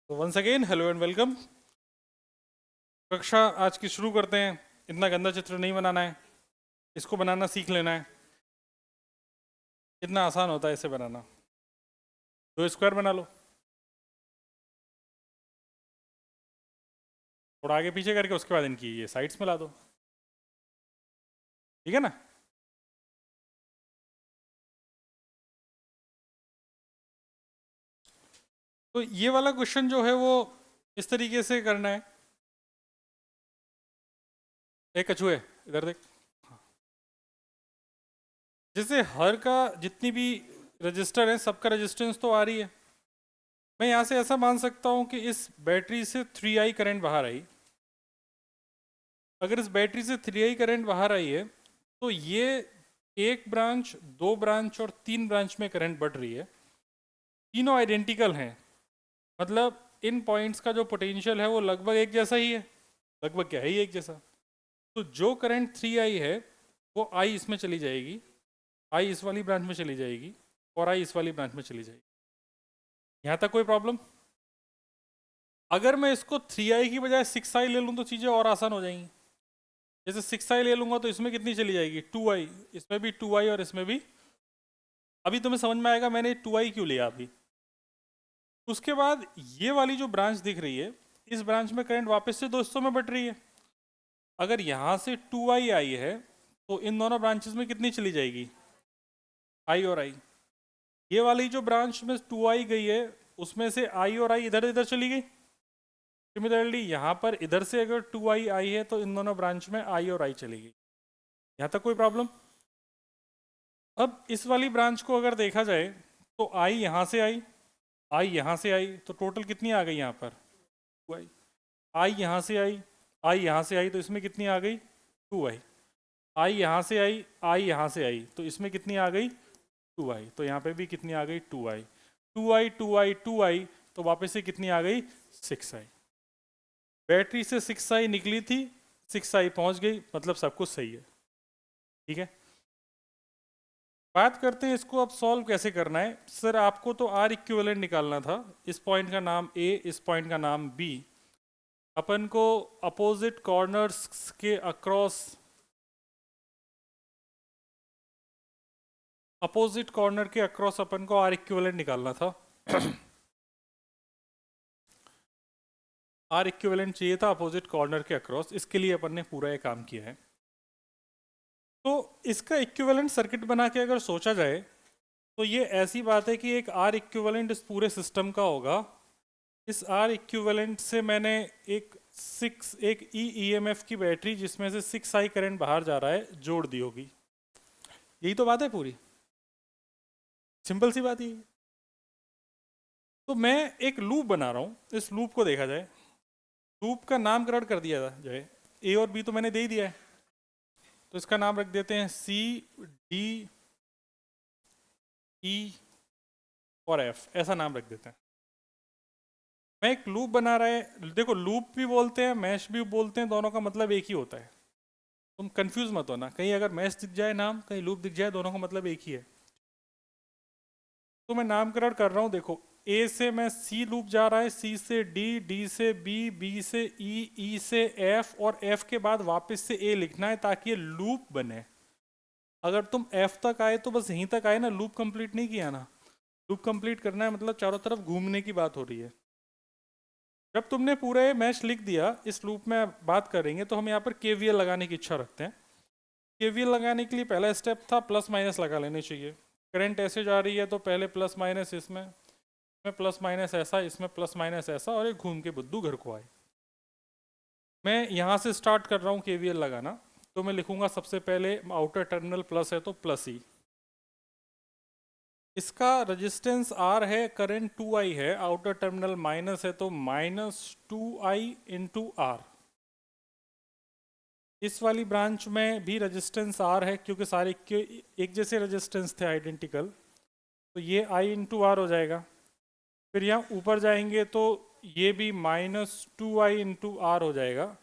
तो once again hello and welcome. कक्षा आज की शुरू करते हैं। इतना गंदा चित्र नहीं बनाना है, इसको बनाना सीख लेना है। इतना आसान होता है इसे बनाना। दो स्क्वायर बना लो, थोड़ा आगे पीछे करके उसके बाद इनकी ये साइड्स में ला दो। ठीक है ना। तो ये वाला क्वेश्चन जो है वो इस तरीके से करना है। एक कछुए इधर देख। जैसे हर का जितनी भी रजिस्टर है सबका रेजिस्टेंस तो आ रही है। मैं यहाँ से ऐसा मान सकता हूँ कि इस बैटरी से 3i करंट बाहर आई। अगर इस बैटरी से 3i करंट बाहर आई है तो ये एक ब्रांच, दो ब्रांच और तीन ब्रांच में करंट बढ़ रही है। तीनों आइडेंटिकल हैं, मतलब इन पॉइंट्स का जो पोटेंशियल है वो लगभग एक जैसा ही है। लगभग क्या है ही एक जैसा। तो जो करंट 3i है वो i इसमें चली जाएगी, i इस वाली ब्रांच में चली जाएगी और i इस वाली ब्रांच में चली जाएगी। यहाँ तक कोई प्रॉब्लम? अगर मैं इसको 3i की बजाय 6i ले लूँ तो चीज़ें और आसान हो जाएंगी। जैसे 6i ले लूँगा तो इसमें कितनी चली जाएगी? 2i। इसमें भी 2i और इसमें भी। अभी तुम्हें समझ में आएगा मैंने 2i क्यों लिया अभी। उसके बाद ये वाली जो ब्रांच दिख रही है, इस ब्रांच में करंट वापस से 200 में बढ़ रही है। अगर यहाँ से 2i आई है तो इन दोनों ब्रांचेस में कितनी चली जाएगी? i और i। ये वाली जो ब्रांच में 2i गई है उसमें से i और i इधर इधर चली गई। सिमिलरली यहाँ पर इधर से अगर 2i आई है तो इन दोनों ब्रांच में i और i चली गई। यहाँ तक कोई प्रॉब्लम? अब इस वाली ब्रांच को अगर देखा जाए तो i यहाँ से आई, i यहाँ से आई, तो टोटल कितनी आ गई यहाँ पर? 2i। i यहाँ से आई, i यहाँ से आई, तो इसमें कितनी आ गई? 2i। i यहाँ से आई, i यहाँ से आई, तो इसमें कितनी आ गई? 2i। तो यहाँ पे भी कितनी आ गई? 2i। 2i 2i 2i, तो वापस से कितनी आ गई? 6i। बैटरी से 6i निकली थी, 6i पहुँच गई, मतलब सब कुछ सही है। ठीक है। बात करते हैं इसको अब सॉल्व कैसे करना है। सर आपको तो आर इक्विवेलेंट निकालना था। इस पॉइंट का नाम ए, इस पॉइंट का नाम बी। अपन को अपोजिट कॉर्नर्स के अक्रॉस, अपोजिट कॉर्नर के अक्रॉस अपन को आर इक्विवेलेंट निकालना था। आर इक्विवेलेंट चाहिए था अपोजिट कॉर्नर के अक्रॉस। इसके लिए अपन ने पूरा ये काम किया है। तो इसका इक्विवेलेंट सर्किट बना के अगर सोचा जाए तो ये ऐसी बात है कि एक आर इक्विवेलेंट इस पूरे सिस्टम का होगा। इस आर इक्विवेलेंट से मैंने एक ई एम एफ की बैटरी जिसमें से 6i करंट बाहर जा रहा है जोड़ दी होगी। यही तो बात है पूरी। सिंपल सी बात ही है। तो मैं एक लूप बना रहा हूँ। इस लूप को देखा जाए, लूप का नामकरण कर दिया जाए। ए और बी तो मैंने दे ही दिया है, तो इसका नाम रख देते हैं सी, डी, ई और एफ, ऐसा नाम रख देते हैं। मैं एक लूप बना रहा है। देखो लूप भी बोलते हैं, मैश भी बोलते हैं, दोनों का मतलब एक ही होता है। तुम कंफ्यूज मत होना, कहीं अगर मैश दिख जाए नाम, कहीं लूप दिख जाए, दोनों का मतलब एक ही है। तो मैं नामकरण कर रहा हूँ। देखो ए से मैं सी लूप जा रहा है, सी से डी, डी से बी, बी से ई, ई से एफ और एफ के बाद वापस से ए लिखना है ताकि ये लूप बने। अगर तुम एफ तक आए तो बस यहीं तक आए ना, लूप कंप्लीट नहीं किया ना। लूप कंप्लीट करना है मतलब चारों तरफ घूमने की बात हो रही है। जब तुमने पूरा ये मैश लिख दिया, इस लूप में बात करेंगे तो हम यहाँ पर केवीएल लगाने की इच्छा रखते हैं। केवीएल लगाने के लिए पहला स्टेप था प्लस माइनस लगा लेने चाहिए। करंट ऐसे जा रही है तो पहले प्लस माइनस इसमें प्लस माइनस ऐसा, इसमें प्लस माइनस ऐसा, और एक घूम के बुद्धू घर को आए। मैं यहाँ से स्टार्ट कर रहा हूँ केवीएल लगाना। तो मैं लिखूंगा सबसे पहले आउटर टर्मिनल प्लस है तो प्लस ई। इसका रेजिस्टेंस R है, करंट 2i है, आउटर टर्मिनल माइनस है तो माइनस 2i इंटू आर। इस वाली ब्रांच में भी रेजिस्टेंस R है क्योंकि सारे के एक जैसे रेजिस्टेंस थे, आइडेंटिकल। तो ये i इंटू आर हो जाएगा। फिर यहाँ ऊपर जाएंगे तो ये भी माइनस 2i इंटू आर हो जाएगा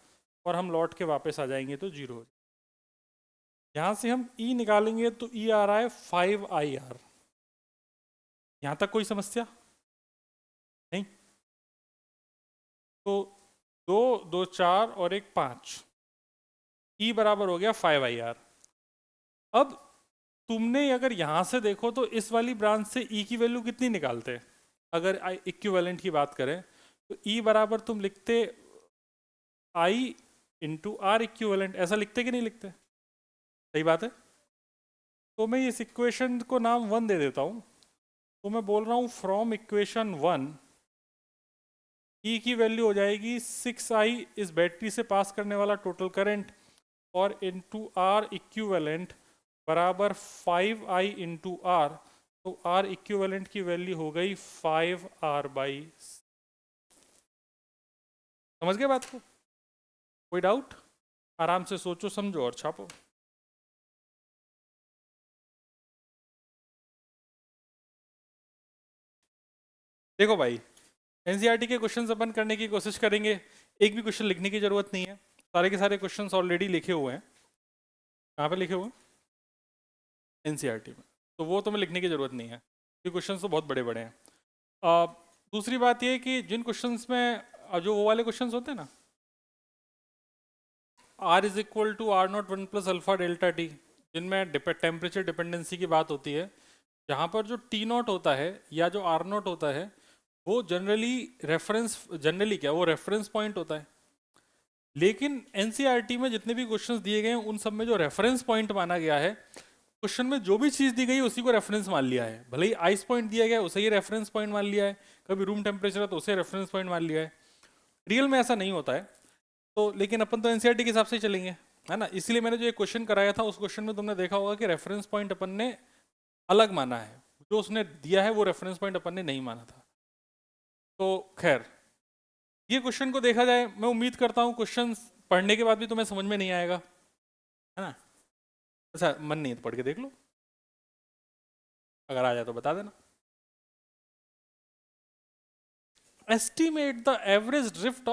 और हम लौट के वापस आ जाएंगे तो जीरो हो जाएगा। यहाँ से हम E निकालेंगे तो E आ रहा है 5IR। यहाँ तक कोई समस्या नहीं? तो 2 2 4 और एक 5, ई बराबर हो गया 5IR। अब तुमने अगर यहां से देखो तो इस वाली ब्रांच से ई की वैल्यू कितनी निकालते, अगर इक्विवेलेंट की बात करें तो ई बराबर तुम लिखते आई इंटू आर इक्विवेलेंट, ऐसा लिखते कि नहीं लिखते? सही बात है। तो मैं इस इक्वेशन को नाम 1 दे देता हूं। तो मैं बोल रहा हूं फ्रॉम इक्वेशन 1 ई की वैल्यू हो जाएगी 6I इस बैटरी से पास करने वाला टोटल करंट, और इंटू आर इक्विवेलेंट बराबर 5I इंटू आर। तो आर इक्विवेलेंट की वैल्यू हो गई 5R/। समझ गए बात को? कोई डाउट? आराम से सोचो, समझो और छापो। देखो भाई, एनसीईआरटी के क्वेश्चंस अपन करने की कोशिश करेंगे। एक भी क्वेश्चन लिखने की जरूरत नहीं है, सारे के सारे क्वेश्चंस ऑलरेडी लिखे हुए हैं। कहाँ पे लिखे हुए हैं? एनसीईआरटी में। तो वो तुम्हें लिखने की जरूरत नहीं है, ये क्वेश्चंस तो बहुत बड़े बड़े हैं। दूसरी बात ये कि जिन क्वेश्चंस में जो वो वाले क्वेश्चंस होते हैं ना, R is equal to R0 1 plus alpha delta T, जिनमें टेम्परेचर डिपेंडेंसी की बात होती है, जहाँ पर जो T0 होता है या जो R0 होता है वो जनरली क्या, वो रेफरेंस पॉइंट होता है। लेकिन एनसीईआरटी में जितने भी क्वेश्चंस दिए गए हैं उन सब में जो रेफरेंस पॉइंट माना गया है, क्वेश्चन में जो भी चीज दी गई है उसी को रेफरेंस मान लिया है। भले ही आइस पॉइंट दिया गया है उसे ही रेफरेंस पॉइंट मान लिया है, कभी रूम टेम्परेचर है तो उसे रेफरेंस पॉइंट मान लिया है। रियल में ऐसा नहीं होता है। तो लेकिन अपन तो एनसीईआरटी के हिसाब से ही चलेंगे, है ना। इसलिए मैंने जो एक क्वेश्चन कराया था उस क्वेश्चन में तुमने देखा होगा कि रेफरेंस पॉइंट अपन ने अलग माना है, जो उसने दिया है वो रेफरेंस पॉइंट अपन ने नहीं माना था। तो खैर, ये क्वेश्चन को देखा जाए, मैं उम्मीद करता हूँ क्वेश्चन पढ़ने के बाद भी तुम्हें समझ में नहीं आएगा, है ना। अच्छा, मन नहीं है तो पढ़ के देख लो, अगर आ जाए तो बता देना। Estimate the average drift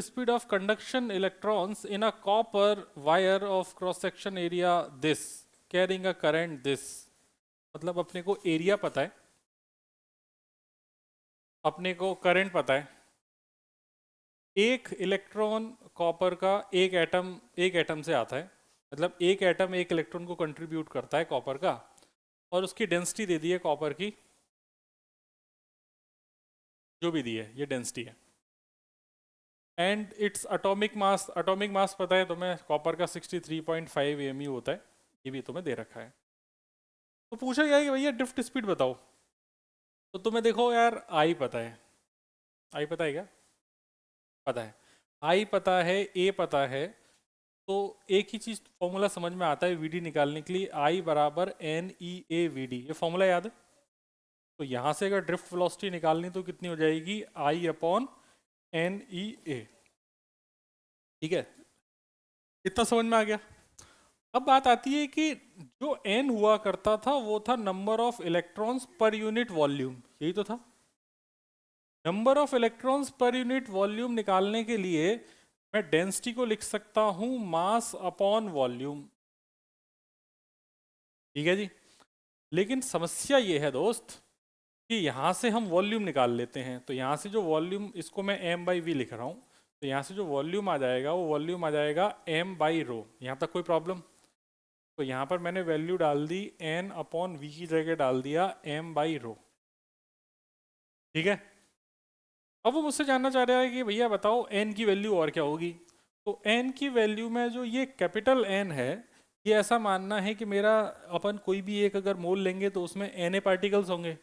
speed of conduction electrons in a copper wire of cross section area this carrying a current this। मतलब अपने को एरिया पता है, अपने को करंट पता है। एक इलेक्ट्रॉन कॉपर का एक एटम से आता है, मतलब एक एटम एक इलेक्ट्रॉन को कंट्रीब्यूट करता है कॉपर का, और उसकी डेंसिटी दे दी है कॉपर की, जो भी दी है ये डेंसिटी है। एंड इट्स अटोमिक मास पता है तुम्हें, कॉपर का 63.5 AMU होता है, ये भी तुम्हें दे रखा है। तो पूछा गया कि भैया ड्रिफ्ट स्पीड बताओ, तो तुम्हें देखो यार आई पता है, आई पता है क्या? पता है, आई पता है, ए पता है। तो एक ही चीज फॉर्मूला समझ में आता है वीडी निकालने के लिए, आई बराबर NEA/VD, ये फॉर्मूला याद है। तो यहां से अगर ड्रिफ्ट वेलोसिटी निकालनी तो कितनी हो जाएगी, I/NEA। ठीक है, इतना समझ में आ गया। अब बात आती है कि जो n हुआ करता था वो था number of electrons per unit volume, यही तो था। Number of electrons per unit volume निकालने के लिए मैं डेंसिटी को लिख सकता हूं मास अपॉन वॉल्यूम, ठीक है जी। लेकिन समस्या ये है दोस्त कि यहां से हम वॉल्यूम निकाल लेते हैं, तो यहां से जो वॉल्यूम, इसको मैं m/v लिख रहा हूं, तो यहां से जो वॉल्यूम आ जाएगा वो वॉल्यूम आ जाएगा m/ρ। यहां तक कोई प्रॉब्लम? तो यहाँ पर मैंने वैल्यू डाल दी n/v की जगह डाल दिया m/ρ, ठीक है। अब वो मुझसे जानना चाह रहा है कि भैया बताओ n की वैल्यू और क्या होगी। तो n की वैल्यू में जो ये कैपिटल N है, ये ऐसा मानना है कि मेरा अपन कोई भी एक अगर मोल लेंगे तो उसमें Na पार्टिकल्स होंगे,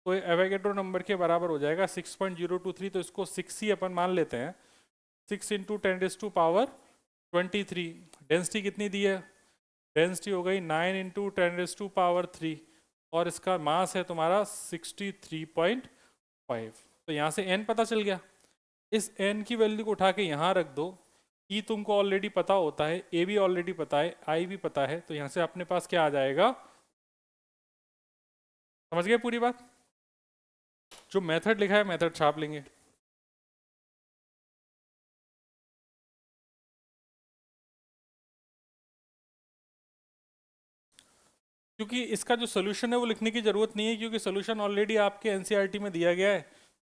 तो एवोगैड्रो नंबर के बराबर हो जाएगा 6.023। तो इसको 6 ही अपन मान लेते हैं, 6 × 10⁻23। डेंसिटी कितनी दी है? डेंसिटी हो गई 9 × 10⁻3, और इसका मास है तुम्हारा 63.5। तो यहाँ से n पता चल गया। इस n की वैल्यू को उठा के यहाँ रख दो, E तुमको ऑलरेडी पता होता है, A भी ऑलरेडी पता है, I भी पता है, तो यहाँ से अपने पास क्या आ जाएगा? समझ गए पूरी बात? जो मेथड लिखा है मेथड छाप लेंगे। क्योंकि इसका जो सोल्यूशन है वो लिखने की जरूरत नहीं है, क्योंकि सोल्यूशन ऑलरेडी आपके एनसीईआरटी में दिया गया है,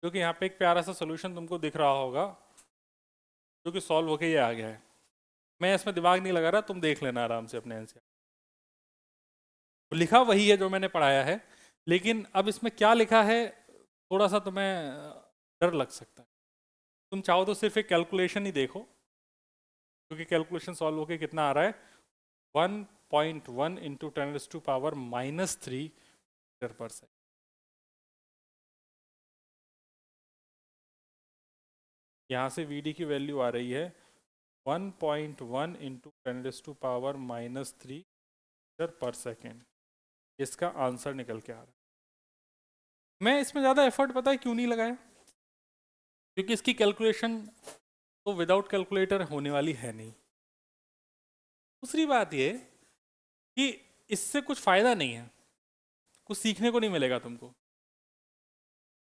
क्योंकि यहाँ पे एक प्यारा सा सोल्यूशन तुमको दिख रहा होगा, जो कि सॉल्व होके ये आ गया है। मैं इसमें दिमाग नहीं लगा रहा, तुम देख लेना आराम से अपने आंसर। लिखा वही है जो मैंने पढ़ाया है, लेकिन अब इसमें क्या लिखा है थोड़ा सा तुम्हें डर लग सकता है। तुम चाहो तो सिर्फ एक कैलकुलेशन ही देखो, क्योंकि कैलकुलेशन सॉल्व होके कितना आ रहा है, 1.1 इंटू 10⁻³ मीटर पर सेकंड। यहाँ से वीडी की वैल्यू आ रही है 1.1 इंटू 10⁻³ मीटर पर सेकेंड। इसका आंसर निकल के आ रहा है। मैं इसमें ज़्यादा एफर्ट पता है क्यों नहीं लगाया, क्योंकि इसकी कैलकुलेशन तो विदाउट कैलकुलेटर होने वाली है नहीं। दूसरी बात ये कि इससे कुछ फ़ायदा नहीं है, कुछ सीखने को नहीं मिलेगा तुमको।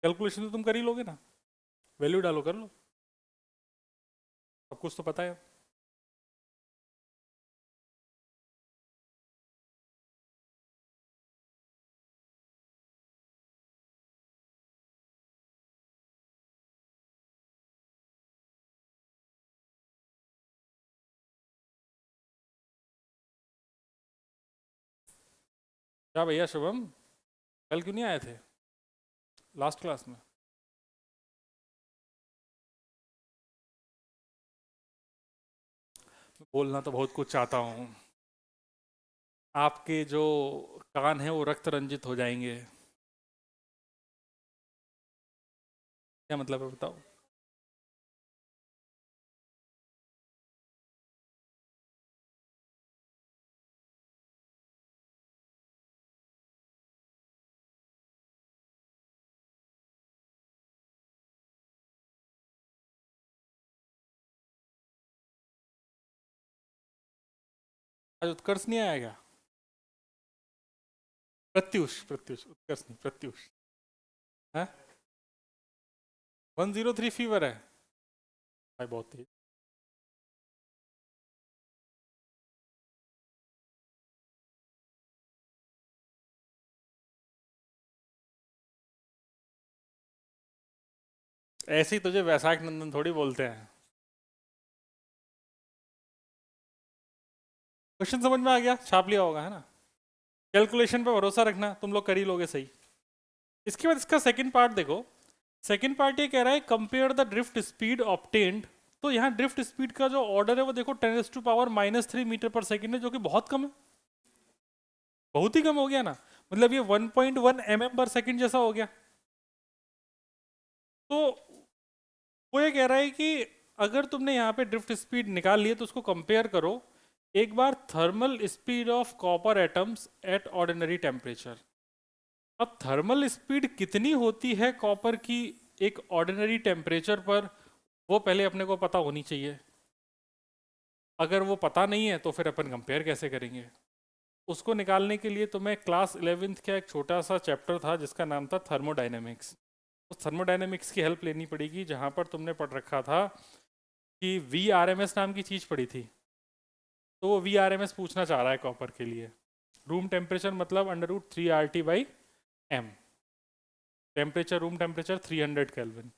कैलकुलेशन तो तुम कर ही लोगे ना, वैल्यू डालो कर लो, सब कुछ तो पता है। क्या भैया शुभम, कल क्यों नहीं आए थे लास्ट क्लास में? बोलना तो बहुत कुछ चाहता हूँ, आपके जो कान हैं वो रक्त रंजित हो जाएंगे। क्या मतलब है बताओ? आज उत्कर्ष नहीं आएगा? प्रत्युष, प्रत्युष, उत्कर्ष नहीं, प्रत्युष है। 103 फीवर है भाई, बहुत तेज। ऐसे ही तुझे वैशाख नंदन थोड़ी बोलते हैं। क्वेश्चन समझ में आ गया, छाप लिया होगा है ना? कैलकुलेशन पे भरोसा रखना, तुम लोग कर ही लोगे सही। इसके बाद इसका सेकंड पार्ट देखो। सेकंड पार्ट ये कह रहा है compare the drift speed obtained. तो यहाँ ड्रिफ्ट स्पीड का जो ऑर्डर है वो देखो 10⁻³ मीटर पर सेकंड है, जो कि बहुत कम है, बहुत ही कम हो गया ना। मतलब ये 1.1 mm पर सेकंड जैसा हो गया। तो वो ये कह रहा है कि अगर तुमने यहाँ पे ड्रिफ्ट स्पीड निकाल ली है तो उसको कंपेयर करो एक बार thermal speed of copper atoms at ordinary temperature. अब थर्मल स्पीड कितनी होती है कॉपर की एक ऑर्डिनरी टेम्परेचर पर, वो पहले अपने को पता होनी चाहिए। अगर वो पता नहीं है तो फिर अपन कंपेयर कैसे करेंगे? उसको निकालने के लिए तुम्हें क्लास 11th का एक छोटा सा चैप्टर था जिसका नाम था थर्मोडायनेमिक्स। उस थर्मोडायनेमिक्स की हेल्प लेनी पड़ेगी, जहाँ पर तुमने पढ़ रखा था कि VRMS नाम की चीज़ पड़ी थी। तो वो VRMS पूछना चाह रहा है कॉपर के लिए। रूम टेम्परेचर मतलब √3RT/m, temperature room temperature 300 kelvin.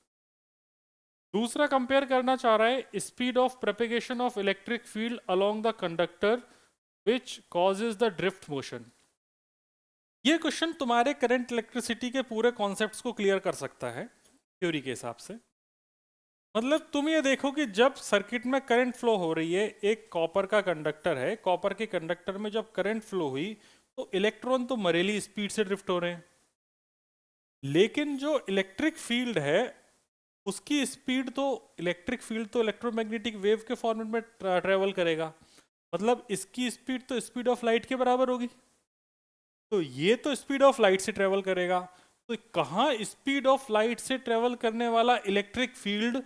दूसरा कंपेयर करना चाह रहा है speed of propagation of electric field along the conductor which causes the drift motion. ये क्वेश्चन तुम्हारे करंट इलेक्ट्रिसिटी के पूरे कॉन्सेप्ट्स को क्लियर कर सकता है थ्योरी के हिसाब से। मतलब तुम ये देखो कि जब सर्किट में करंट फ्लो हो रही है, एक कॉपर का कंडक्टर है, कॉपर के कंडक्टर में जब करंट फ्लो हुई तो इलेक्ट्रॉन तो मरेली स्पीड से ड्रिफ्ट हो रहे हैं, लेकिन जो इलेक्ट्रिक फील्ड है उसकी स्पीड तो, इलेक्ट्रिक फील्ड तो इलेक्ट्रोमैग्नेटिक वेव के फॉर्मेट में ट्रेवल करेगा। मतलब इसकी स्पीड तो स्पीड ऑफ लाइट के बराबर होगी, तो ये तो स्पीड ऑफ लाइट से ट्रेवल करेगा। तो कहाँ स्पीड ऑफ लाइट से ट्रेवल करने वाला इलेक्ट्रिक फील्ड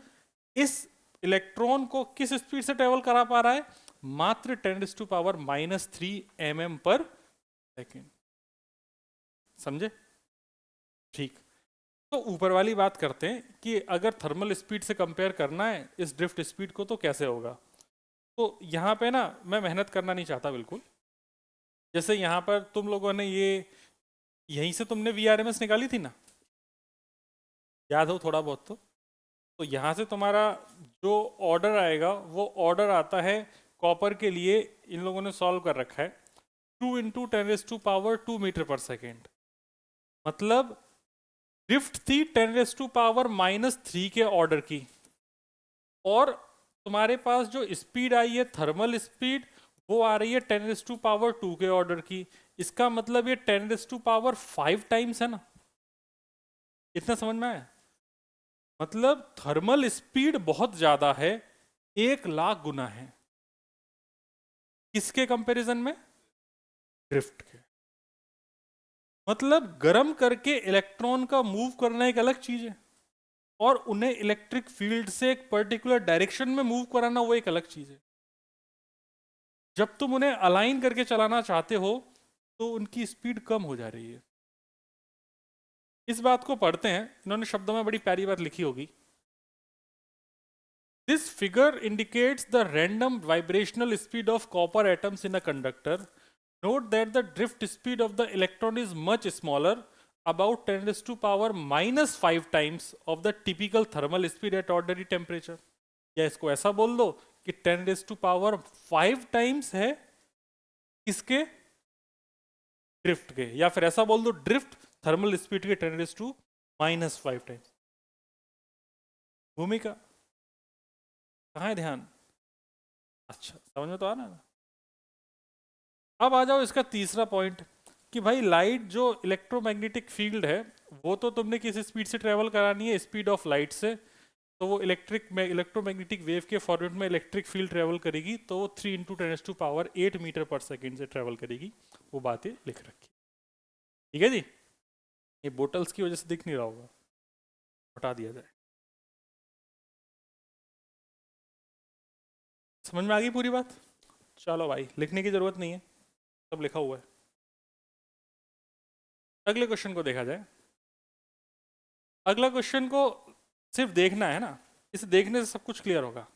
इस इलेक्ट्रॉन को किस स्पीड से ट्रेवल करा पा रहा है? मात्र 10⁻³ mm पर सेकेंड। समझे? ठीक। तो ऊपर वाली बात करते हैं कि अगर थर्मल स्पीड से कंपेयर करना है इस ड्रिफ्ट स्पीड को तो कैसे होगा। तो यहाँ पे ना मैं मेहनत करना नहीं चाहता बिल्कुल। जैसे यहाँ पर तुम लोगों ने ये, यहीं से तुमने VRMS निकाली थी ना, याद हो थोड़ा बहुत तो तो यहाँ से तुम्हारा जो ऑर्डर आएगा वो ऑर्डर आता है कॉपर के लिए, इन लोगों ने सॉल्व कर रखा है 2 × 10⁻²⁰ मतलब ड्रिफ्ट थी 10⁻³ के ऑर्डर की, और तुम्हारे पास जो स्पीड आई है थर्मल स्पीड वो आ रही है 10⁻² के ऑर्डर की। इसका मतलब ये 10⁻5 टाइम्स है ना, इतना समझ में आया? मतलब थर्मल स्पीड बहुत ज्यादा है, 1,00,000 गुना है। किसके कंपैरिजन में? ड्रिफ्ट के। मतलब गर्म करके इलेक्ट्रॉन का मूव करना एक अलग चीज है, और उन्हें इलेक्ट्रिक फील्ड से एक पर्टिकुलर डायरेक्शन में मूव कराना वो एक अलग चीज है। जब तुम उन्हें अलाइन करके चलाना चाहते हो तो उनकी स्पीड कम हो जा रही है। इस बात को पढ़ते हैं, इन्होंने शब्दों में बड़ी प्यारी बात लिखी होगी। This figure indicates the random vibrational speed of copper atoms in a conductor. Note that the drift speed of the electron is much smaller, about 10⁻⁻5 times of the typical thermal speed at ordinary temperature। या इसको ऐसा बोल दो कि 10⁻5 times है किसके? Drift के। या फिर ऐसा बोल दो ड्रिफ्ट थर्मल स्पीड के 10⁻⁻5 टाइम्स। भूमिका कहाँ है ध्यान? अच्छा, समझ में तो आ रहा है। अब आ जाओ इसका तीसरा पॉइंट कि भाई लाइट जो इलेक्ट्रोमैग्नेटिक फील्ड है वो तो तुमने किस स्पीड से ट्रेवल करानी है? स्पीड ऑफ लाइट से। तो वो इलेक्ट्रोमैग्नेटिक वेव के फॉर्मेट में इलेक्ट्रिक फील्ड ट्रेवल करेगी, तो वो 3 × 10⁸ मीटर पर सेकेंड से ट्रेवल करेगी। वो बातें लिख रखी, ठीक है जी। ये बोटल्स की वजह से दिख नहीं रहा होगा, हटा दिया जाए। समझ में आ गई पूरी बात? चलो भाई, लिखने की जरूरत नहीं है, सब लिखा हुआ है। अगले क्वेश्चन को देखा जाए। अगला क्वेश्चन को सिर्फ देखना है ना, इसे देखने से सब कुछ क्लियर होगा।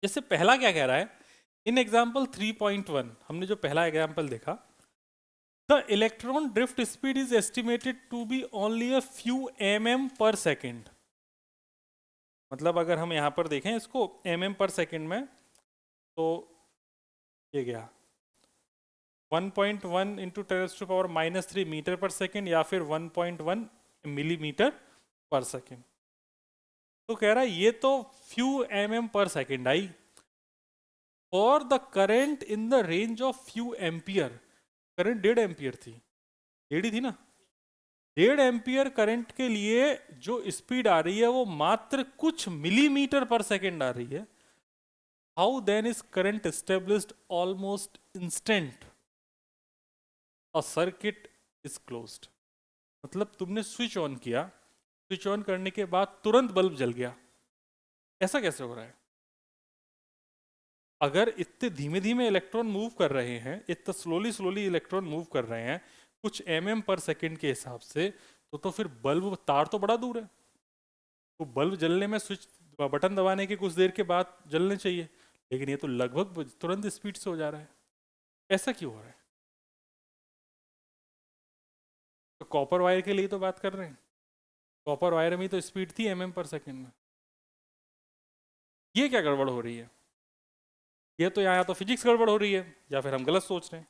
जैसे पहला क्या कह रहा है, इन एग्जाम्पल 3.1 हमने जो पहला एग्जाम्पल देखा, the electron drift speed is estimated to be only a few mm/सेकेंड। मतलब अगर हम यहां पर देखें इसको mm/सेकेंड में, तो ये गया 1.1 × 10⁻³ मीटर पर सेकेंड, या फिर 1.1 मिलीमीटर पर सेकेंड। तो कह रहा है ये तो फ्यू mm/सेकेंड आई, और the current in the range of few ampere. Current 1.5 ampere थी, 1.5 थी ना, 1.5 एम्पियर करंट के लिए जो स्पीड आ रही है वो मात्र कुछ मिलीमीटर पर सेकेंड आ रही है। How then is current established almost instant, a circuit is closed. मतलब तुमने स्विच ऑन किया, स्विच ऑन करने के बाद तुरंत बल्ब जल गया, ऐसा कैसे हो रहा है? अगर इतने धीमे धीमे इलेक्ट्रॉन मूव कर रहे हैं, इतना स्लोली इलेक्ट्रॉन मूव कर रहे हैं कुछ mm/सेकेंड के हिसाब से, तो फिर बल्ब, तार तो बड़ा दूर है, तो बल्ब जलने में स्विच बटन दबाने के कुछ देर के बाद जलने चाहिए, लेकिन ये तो लगभग तुरंत स्पीड से हो जा रहा है। ऐसा क्यों हो रहा है? तो कॉपर वायर के लिए तो बात कर रहे हैं, कॉपर वायर में तो स्पीड थी mm/सेकेंड में। ये क्या गड़बड़ हो रही है? ये तो यहाँ तो फिजिक्स गड़बड़ हो रही है, या फिर हम गलत सोच रहे हैं।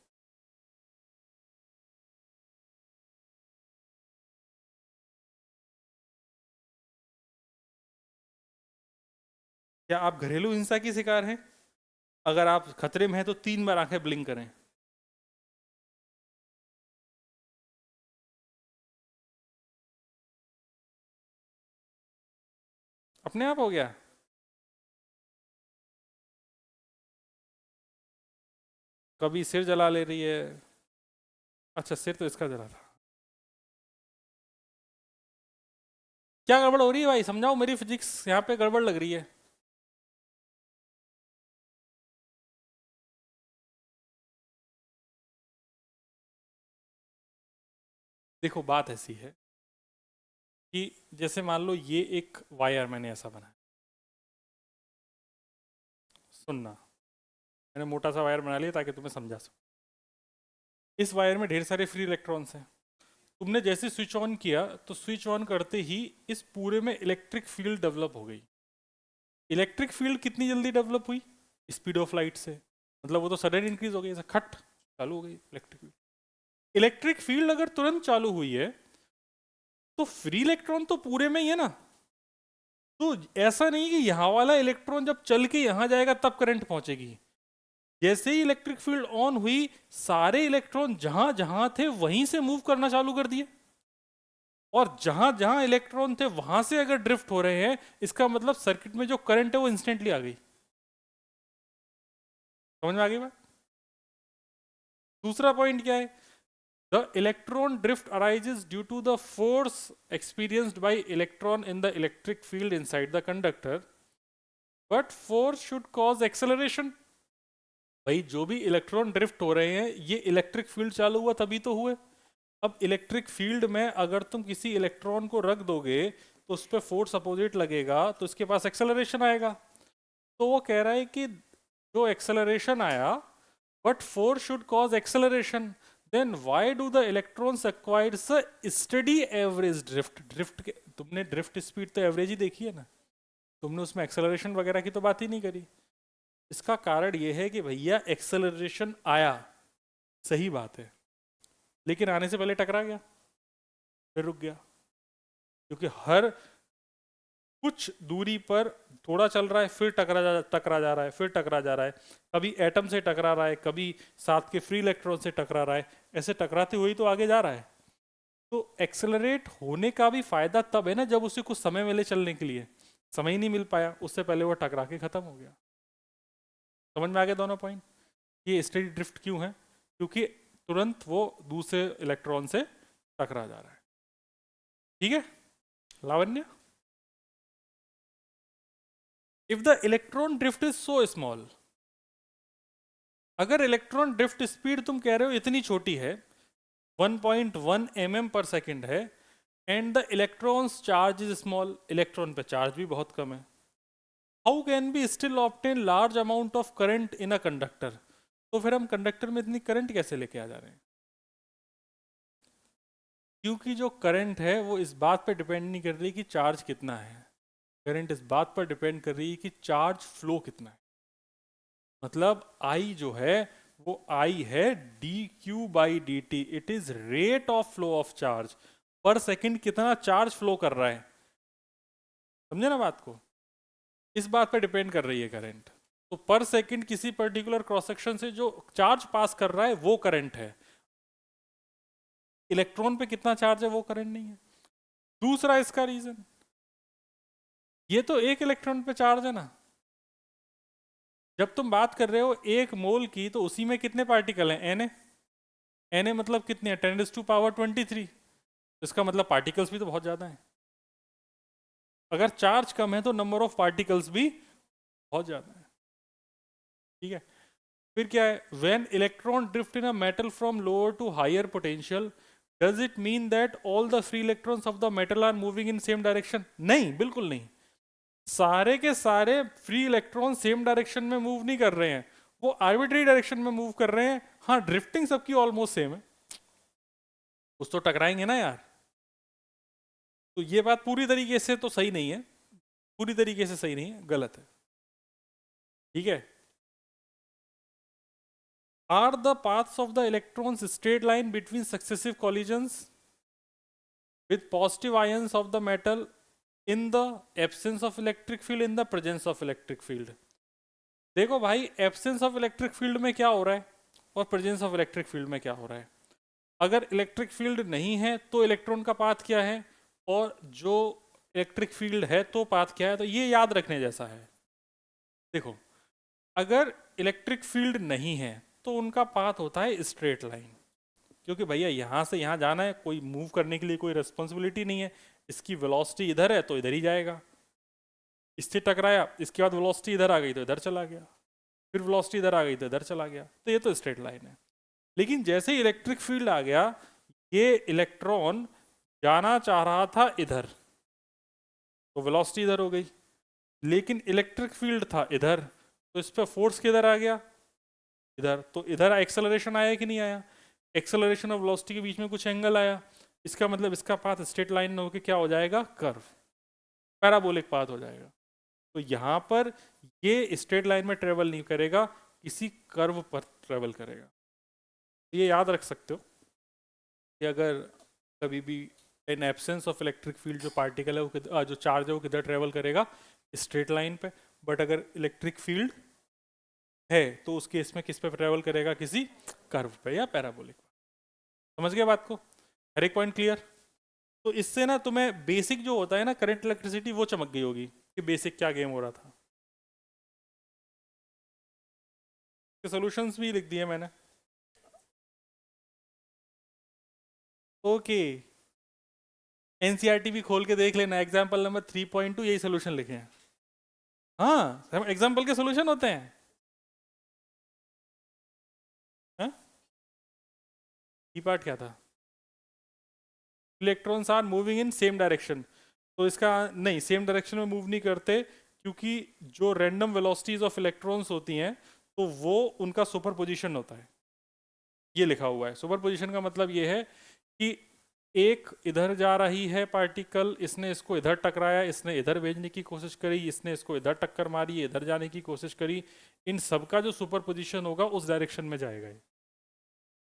क्या आप घरेलू हिंसा की शिकार हैं? अगर आप खतरे में हैं तो 3 बार आंखें ब्लिंक करें। अपने आप हो गया? कभी सिर जला ले रही है। अच्छा, सिर तो इसका जला था। क्या गड़बड़ हो रही है भाई, समझाओ, मेरी फिजिक्स यहाँ पे गड़बड़ लग रही है। देखो बात ऐसी है कि जैसे मान लो ये एक वायर मैंने ऐसा बनाया, सुनना, मैंने मोटा सा वायर बना लिया ताकि तुम्हें समझा सकूं। इस वायर में ढेर सारे फ्री इलेक्ट्रॉन्स हैं, तुमने जैसे स्विच ऑन किया तो स्विच ऑन करते ही इस पूरे में इलेक्ट्रिक फील्ड डेवलप हो गई। इलेक्ट्रिक फील्ड कितनी जल्दी डेवलप हुई? स्पीड ऑफ लाइट से, मतलब वो तो सडन इंक्रीज हो गई, ऐसा खट चालू हो गई इलेक्ट्रिक फील्ड। इलेक्ट्रिक फील्ड अगर तुरंत चालू हुई है तो फ्री इलेक्ट्रॉन तो पूरे में ही है ना, तो ऐसा नहीं कि यहां वाला इलेक्ट्रॉन जब चल के यहां जाएगा तब करंट पहुंचेगी। जैसे ही इलेक्ट्रिक फील्ड ऑन हुई सारे इलेक्ट्रॉन जहां जहां थे वहीं से मूव करना चालू कर दिए, और जहां जहां इलेक्ट्रॉन थे वहां से अगर ड्रिफ्ट हो रहे हैं इसका मतलब सर्किट में जो करंट है वो इंस्टेंटली आ गई। समझ में आ गई बात? दूसरा पॉइंट क्या है? The electron drift arises due to the force experienced by electron in the electric field inside the conductor, but force should cause acceleration. भाई जो भी इलेक्ट्रॉन ड्रिफ्ट हो रहे हैं ये इलेक्ट्रिक फील्ड चालू हुआ तभी तो हुए। अब इलेक्ट्रिक फील्ड में अगर तुम किसी इलेक्ट्रॉन को रख दोगे तो उस पर फोर्स अपोजिट लगेगा तो इसके पास एक्सेलरेशन आएगा। तो वो कह रहा है कि जो एक्सेलरेशन आया, but force should cause acceleration, then why do the electrons acquires a steady average drift. तुमने ड्रिफ्ट स्पीड तो एवरेज ही देखी है ना, तुमने उसमें एक्सेलरेशन वगैरह की तो बात ही नहीं करी। इसका कारण यह है कि भैया एक्सेलरेशन आया, सही बात है, लेकिन आने से पहले टकरा गया फिर रुक गया, क्योंकि हर कुछ दूरी पर थोड़ा चल रहा है फिर टकरा जा रहा है, फिर टकरा जा रहा है, कभी एटम से टकरा रहा है, कभी साथ के फ्री इलेक्ट्रॉन से टकरा रहा है, ऐसे टकराते हुए तो आगे जा रहा है। तो एक्सेलरेट होने का भी फायदा तब है ना जब उसे कुछ समय मिले चलने के लिए, समय ही नहीं मिल पाया, उससे पहले वो टकरा के खत्म हो गया। समझ में आ गया दोनों पॉइंट? ये स्टेडी ड्रिफ्ट क्यों है? क्योंकि तुरंत वो दूसरे इलेक्ट्रॉन से टकरा जा रहा है। ठीक है Lavanya? If the electron drift is so small, अगर इलेक्ट्रॉन ड्रिफ्ट स्पीड तुम कह रहे हो इतनी छोटी है 1.1 mm पर सेकेंड है, and the electrons charge is small, electron पे चार्ज भी बहुत कम है, how can be still obtain large amount of current in a conductor? तो फिर हम कंडक्टर में इतनी करंट कैसे लेके आ जा रहे हैं? क्योंकि जो करंट है वो इस बात पर डिपेंड नहीं कर रही कि चार्ज कितना है, करंट इस बात पर डिपेंड कर रही है कि चार्ज फ्लो कितना है। मतलब I जो है वो I है dq/dt, it is rate of flow of charge, पर सेकंड कितना चार्ज फ्लो कर रहा है। समझे ना बात को? इस बात पर डिपेंड कर रही है करंट। तो पर सेकंड किसी पर्टिकुलर क्रॉस सेक्शन से जो चार्ज पास कर रहा है वो करंट है, इलेक्ट्रॉन पे कितना चार्ज है वो करंट नहीं है। दूसरा इसका रीजन, ये तो एक इलेक्ट्रॉन पे चार्ज है ना, जब तुम बात कर रहे हो एक मोल की तो उसी में कितने पार्टिकल हैं? Na मतलब कितने हैं? 10⁻23। इसका मतलब पार्टिकल्स भी तो बहुत ज्यादा हैं। अगर चार्ज कम है तो नंबर ऑफ पार्टिकल्स भी बहुत ज्यादा है। ठीक है, फिर क्या है? When electron drift in a metal from lower to higher potential, does it mean that all the free electrons of the metal are moving in same direction? नहीं, बिल्कुल नहीं। सारे के सारे फ्री इलेक्ट्रॉन सेम डायरेक्शन में move नहीं कर रहे हैं, वो आर्बिट्री डायरेक्शन में मूव कर रहे हैं। हाँ, ड्रिफ्टिंग सबकी ऑलमोस्ट सेम है, कुछ तो टकराएंगे ना यार। तो ये बात पूरी तरीके से तो सही नहीं है, पूरी तरीके से सही नहीं है, गलत है। ठीक है, are the paths of the electrons straight line between successive collisions with positive ions of the metal in the absence of electric field, in the presence of electric field? देखो भाई, एब्सेंस ऑफ इलेक्ट्रिक फील्ड में क्या हो रहा है और presence of electric field में क्या हो रहा है। अगर इलेक्ट्रिक फील्ड नहीं है तो इलेक्ट्रॉन का पाथ क्या है, और जो इलेक्ट्रिक फील्ड है तो पाथ क्या है। तो ये याद रखने जैसा है। देखो, अगर इलेक्ट्रिक फील्ड नहीं है तो उनका पाथ होता है स्ट्रेट लाइन, क्योंकि भैया यहाँ से यहाँ जाना है, कोई मूव करने के लिए कोई रिस्पॉन्सिबिलिटी नहीं है। इसकी वेलोसिटी इधर है तो इधर ही जाएगा, इससे टकराया, इसके बाद वेलोसिटी इधर आ गई तो इधर चला गया, फिर वेलोसिटी इधर आ गई तो इधर चला गया, तो ये तो स्ट्रेट लाइन है। लेकिन जैसे ही इलेक्ट्रिक फील्ड आ गया, ये इलेक्ट्रॉन जाना चाह रहा था इधर तो वेलोसिटी इधर हो गई, लेकिन इलेक्ट्रिक फील्ड था इधर तो इस पर फोर्स किधर आ गया? इधर। तो इधर एक्सेलरेशन आया कि नहीं आया? एक्सेलरेशन और वेलोसिटी के बीच में कुछ एंगल आया, इसका मतलब इसका पाथ स्ट्रेट लाइन होकर क्या हो जाएगा, कर्व, पैराबोलिक पाथ हो जाएगा। तो यहाँ पर ये स्ट्रेट लाइन में ट्रेवल नहीं करेगा, किसी कर्व पर ट्रेवल करेगा। ये याद रख सकते हो कि अगर कभी भी in absence of electric field जो पार्टिकल है वो जो चार्ज है वो किधर ट्रेवल करेगा, स्ट्रेट लाइन पे। बट अगर इलेक्ट्रिक फील्ड है तो उस केस में किस पे ट्रेवल करेगा, किसी कर्व पे या पैराबोलिक। समझ गए बात को, हर एक पॉइंट क्लियर। तो इससे ना तुम्हें बेसिक जो होता है ना करंट इलेक्ट्रिसिटी वो चमक गई होगी कि बेसिक क्या गेम हो रहा था। सॉल्यूशंस भी लिख दिए मैंने। ओके, एनसीईआरटी भी खोल के देख लेना, एग्जाम्पल नंबर 3.2 यही सोल्यूशन लिखे हैं। हाँ, एग्जाम्पल के सोल्यूशन होते हैं। हाँ? ये पार्ट क्या था, electrons are moving in same direction. तो इसका नहीं, सेम डायरेक्शन में मूव नहीं करते, क्योंकि जो रैंडम वेलोसिटीज ऑफ इलेक्ट्रॉन्स होती हैं तो वो उनका सुपर पोजिशन होता है। ये लिखा हुआ है। सुपर पोजिशन का मतलब ये है कि एक इधर जा रही है पार्टिकल, इसने इसको इधर टकराया, इसने इधर भेजने की कोशिश करी, इसने इसको इधर टक्कर मारी, इधर जाने की कोशिश करी, इन सबका जो सुपर पोजिशन होगा उस डायरेक्शन में जाएगा।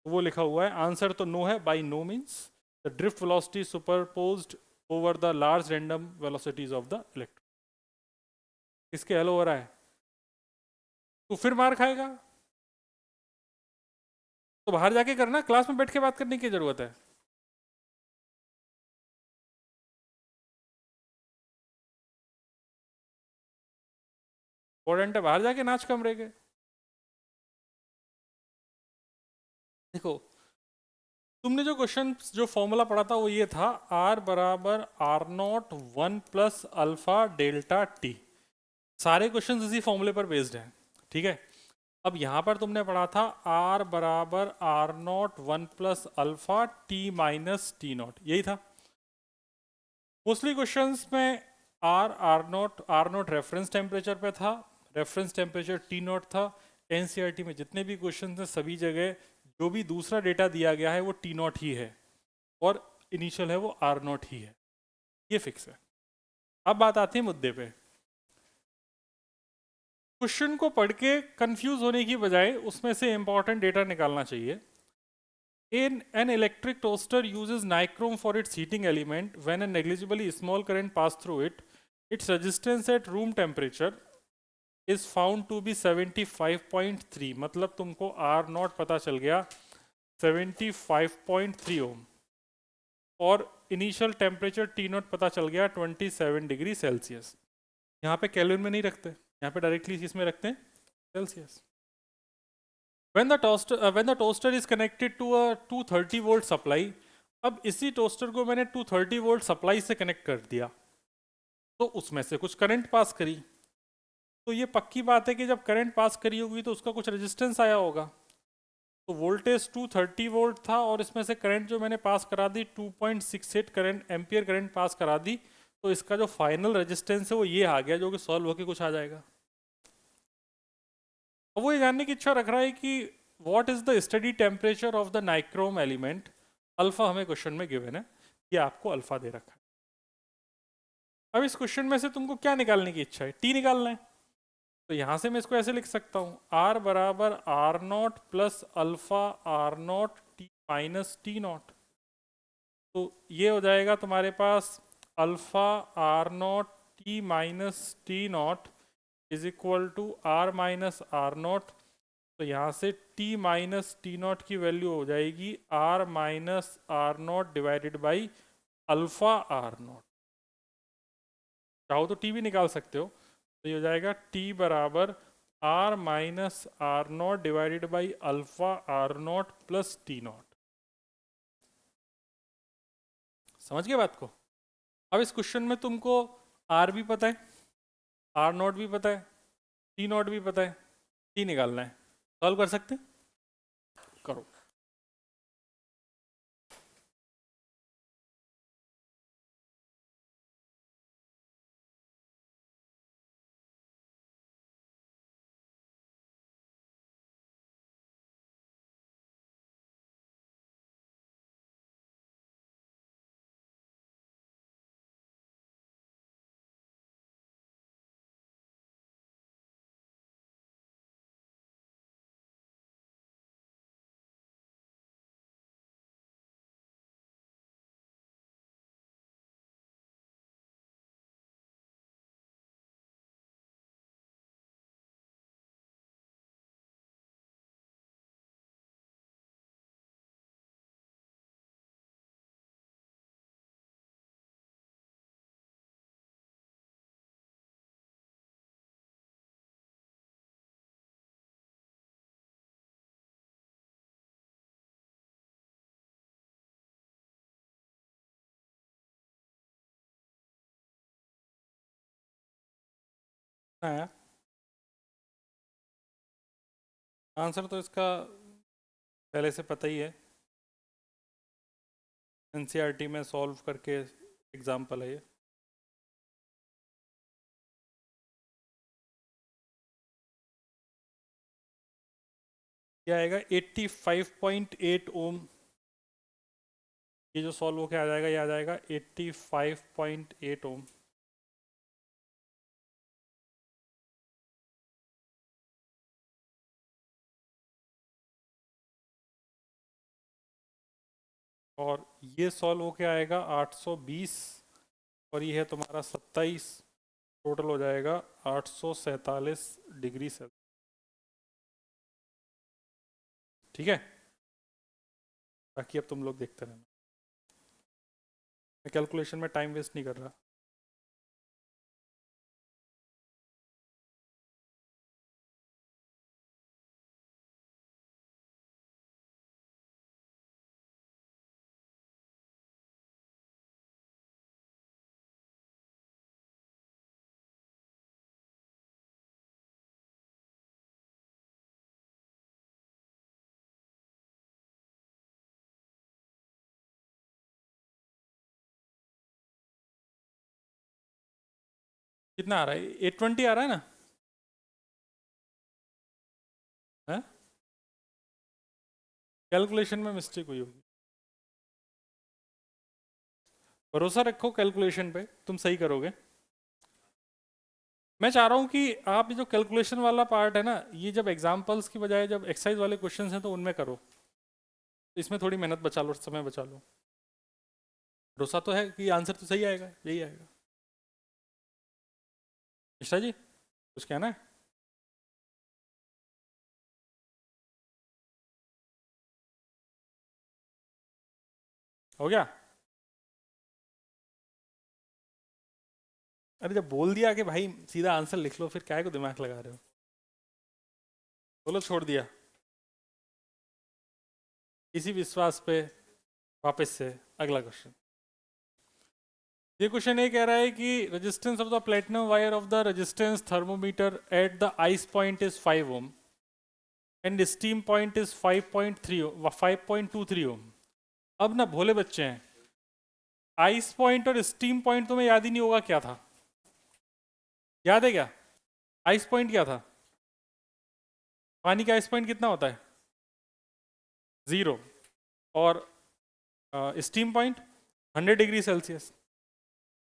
वो लिखा हुआ है। आंसर तो नो है, by no means the drift velocity superposed over the large random velocities of the electron. किसके हल हो रहा है, तो फिर मार खाएगा। तो बाहर जाके करना, क्लास में बैठ के बात करने की जरूरत है। इंपॉर्टेंट है, बाहर जाके नाच कमरे के। देखो, तुमने जो क्वेश्चन जो फॉर्मूला पढ़ा था वो ये था, R बराबर R0 1 plus alpha delta T. सारे क्वेश्चन इसी फॉर्मूले पर बेस्ड हैं, ठीक है। अब यहां पर तुमने पढ़ा था R बराबर R0 1 plus alpha T minus T not, यही था मोस्टली क्वेश्चंस में। आर नोट रेफरेंस टेम्परेचर पे था, रेफरेंस टेम्परेचर टी नॉट था। एनसीईआरटी में जितने भी क्वेश्चन हैं सभी जगह जो भी दूसरा डेटा दिया गया है वो टी नॉट ही है, और इनिशियल है वो आर नॉट ही है, ये फिक्स है। अब बात आती है मुद्दे पे। क्वेश्चन को पढ़ के कंफ्यूज होने की बजाय उसमें से इंपॉर्टेंट डेटा निकालना चाहिए। An electric toaster uses nichrome for its heating element. When a negligibly small current passes through it, its resistance at room temperature is found to be 75.3। मतलब तुमको R नॉट पता चल गया 75.3 ओम, और इनिशियल टेम्परेचर टी नॉट पता चल गया 27 degree Celsius. यहाँ पे केल्विन में नहीं रखते, यहाँ पे डायरेक्टली इसमें रखते हैं Celsius. when the toaster is connected to a 230 volt supply, अब इसी टोस्टर को मैंने 230 वोल्ट सप्लाई से कनेक्ट कर दिया, तो उसमें से कुछ करंट पास करी। तो ये पक्की बात है कि जब करंट पास करी होगी तो उसका कुछ रेजिस्टेंस आया होगा। तो वोल्टेज 230 वोल्ट था और इसमें से करंट जो मैंने पास करा दी 2.68 करंट एम्पियर करंट पास करा दी, तो इसका जो फाइनल रेजिस्टेंस है वो ये आ गया, जो कि सॉल्व होकर कुछ आ जाएगा। अब वो ये जानने की इच्छा रख रहा है कि what is the study temperature of the nichrome element. Alpha हमें क्वेश्चन में गिवन है, ये आपको अल्फा दे रखा है। अब इस क्वेश्चन में से तुमको क्या निकालने की इच्छा है, टी निकालना है। तो यहां से मैं इसको ऐसे लिख सकता हूं, आर बराबर R naught plus alpha R naught T minus T naught. तो ये हो जाएगा तुम्हारे पास alpha R naught T minus T naught is equal to R minus R naught. तो यहाँ से t माइनस टी नॉट की वैल्यू हो जाएगी r minus R naught divided by alpha R naught. चाहो तो t भी निकाल सकते हो, तो ये हो जाएगा t बराबर r minus R naught divided by alpha R naught plus T naught. समझ गए बात को। अब इस क्वेश्चन में तुमको r भी पता है, आर नॉट भी पता है, टी नॉट भी पता है, t निकालना है। सॉल्व कर सकते हैं, करो। आया आंसर तो इसका पहले से पता ही है, एनसीईआरटी में सॉल्व करके एग्जाम्पल है ये। क्या आएगा 85.8 ओम, ये जो सॉल्व होके आ जाएगा ये आ जाएगा 85.8 ओम। और ये सॉल्व होके आएगा 820, और ये है तुम्हारा 27, टोटल हो जाएगा 847 डिग्री सेल्सियस। ठीक है, बाकी अब तुम लोग देखते रहना, मैं कैलकुलेशन में टाइम वेस्ट नहीं कर रहा। कितना आ रहा है, 820 आ रहा है ना? है कैलकुलेशन में मिस्टेक हुई होगी, भरोसा रखो कैलकुलेशन पे, तुम सही करोगे। मैं चाह रहा हूँ कि आप ये जो कैलकुलेशन वाला पार्ट है ना, ये जब एग्जाम्पल्स की बजाय जब एक्सरसाइज वाले क्वेश्चंस हैं तो उनमें करो, इसमें थोड़ी मेहनत बचा लो, समय बचा लो। भरोसा तो है कि आंसर तो सही आएगा, यही आएगा। मिश्रा जी कुछ कहना है? हो गया? अरे जब बोल दिया कि भाई सीधा आंसर लिख लो, फिर क्या को दिमाग लगा रहे हो? बोलो छोड़ दिया, इसी विश्वास पे वापस से अगला क्वेश्चन। ये क्वेश्चन ये कह रहा है कि resistance of the platinum wire of the resistance thermometer at the ice point is 5 ohm and steam point is 5.23 ओम। अब ना भोले बच्चे हैं, आइस पॉइंट और स्टीम पॉइंट तुम्हें याद ही नहीं होगा क्या था, याद है क्या? आइस पॉइंट क्या था? पानी का आइस पॉइंट कितना होता है? 0। और स्टीम पॉइंट 100 डिग्री सेल्सियस।